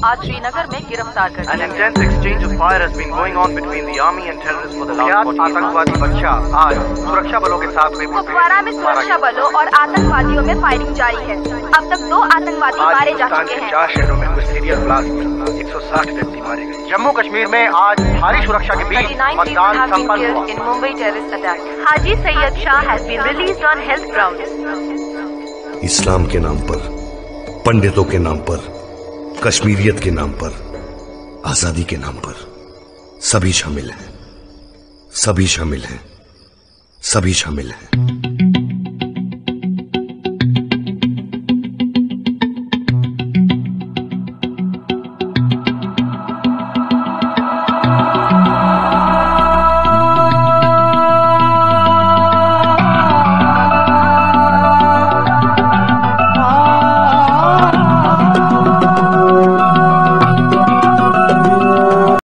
आज श्रीनगर में गिरफ्तार कर An intense exchange of fire has been going on between the army and terrorists for the last 40 days. आतंकवादी बच्चा आज सुरक्षा बलों के साथ हुई कुपवारा में सुरक्षा बलों और आतंकवादियों में फायरिंग जारी है। अब तक 2 आतंकवादी मारे जा चुके हैं। 4 शहरों में हुए सीरियल ब्लास्ट में 160 व्यक्ति मारे गए। जम्मू कश्मीर में आज भारी सुरक्षा के बीच मतदान संपन्न हुआ। In Mumbai terrorist attack. Haji Syed Shah has been released on health grounds. इस्लाम के नाम पर, पंडितों के नाम पर, कश्मीरियत के नाम पर, आजादी के नाम पर सभी शामिल हैं, सभी शामिल हैं, सभी शामिल हैं।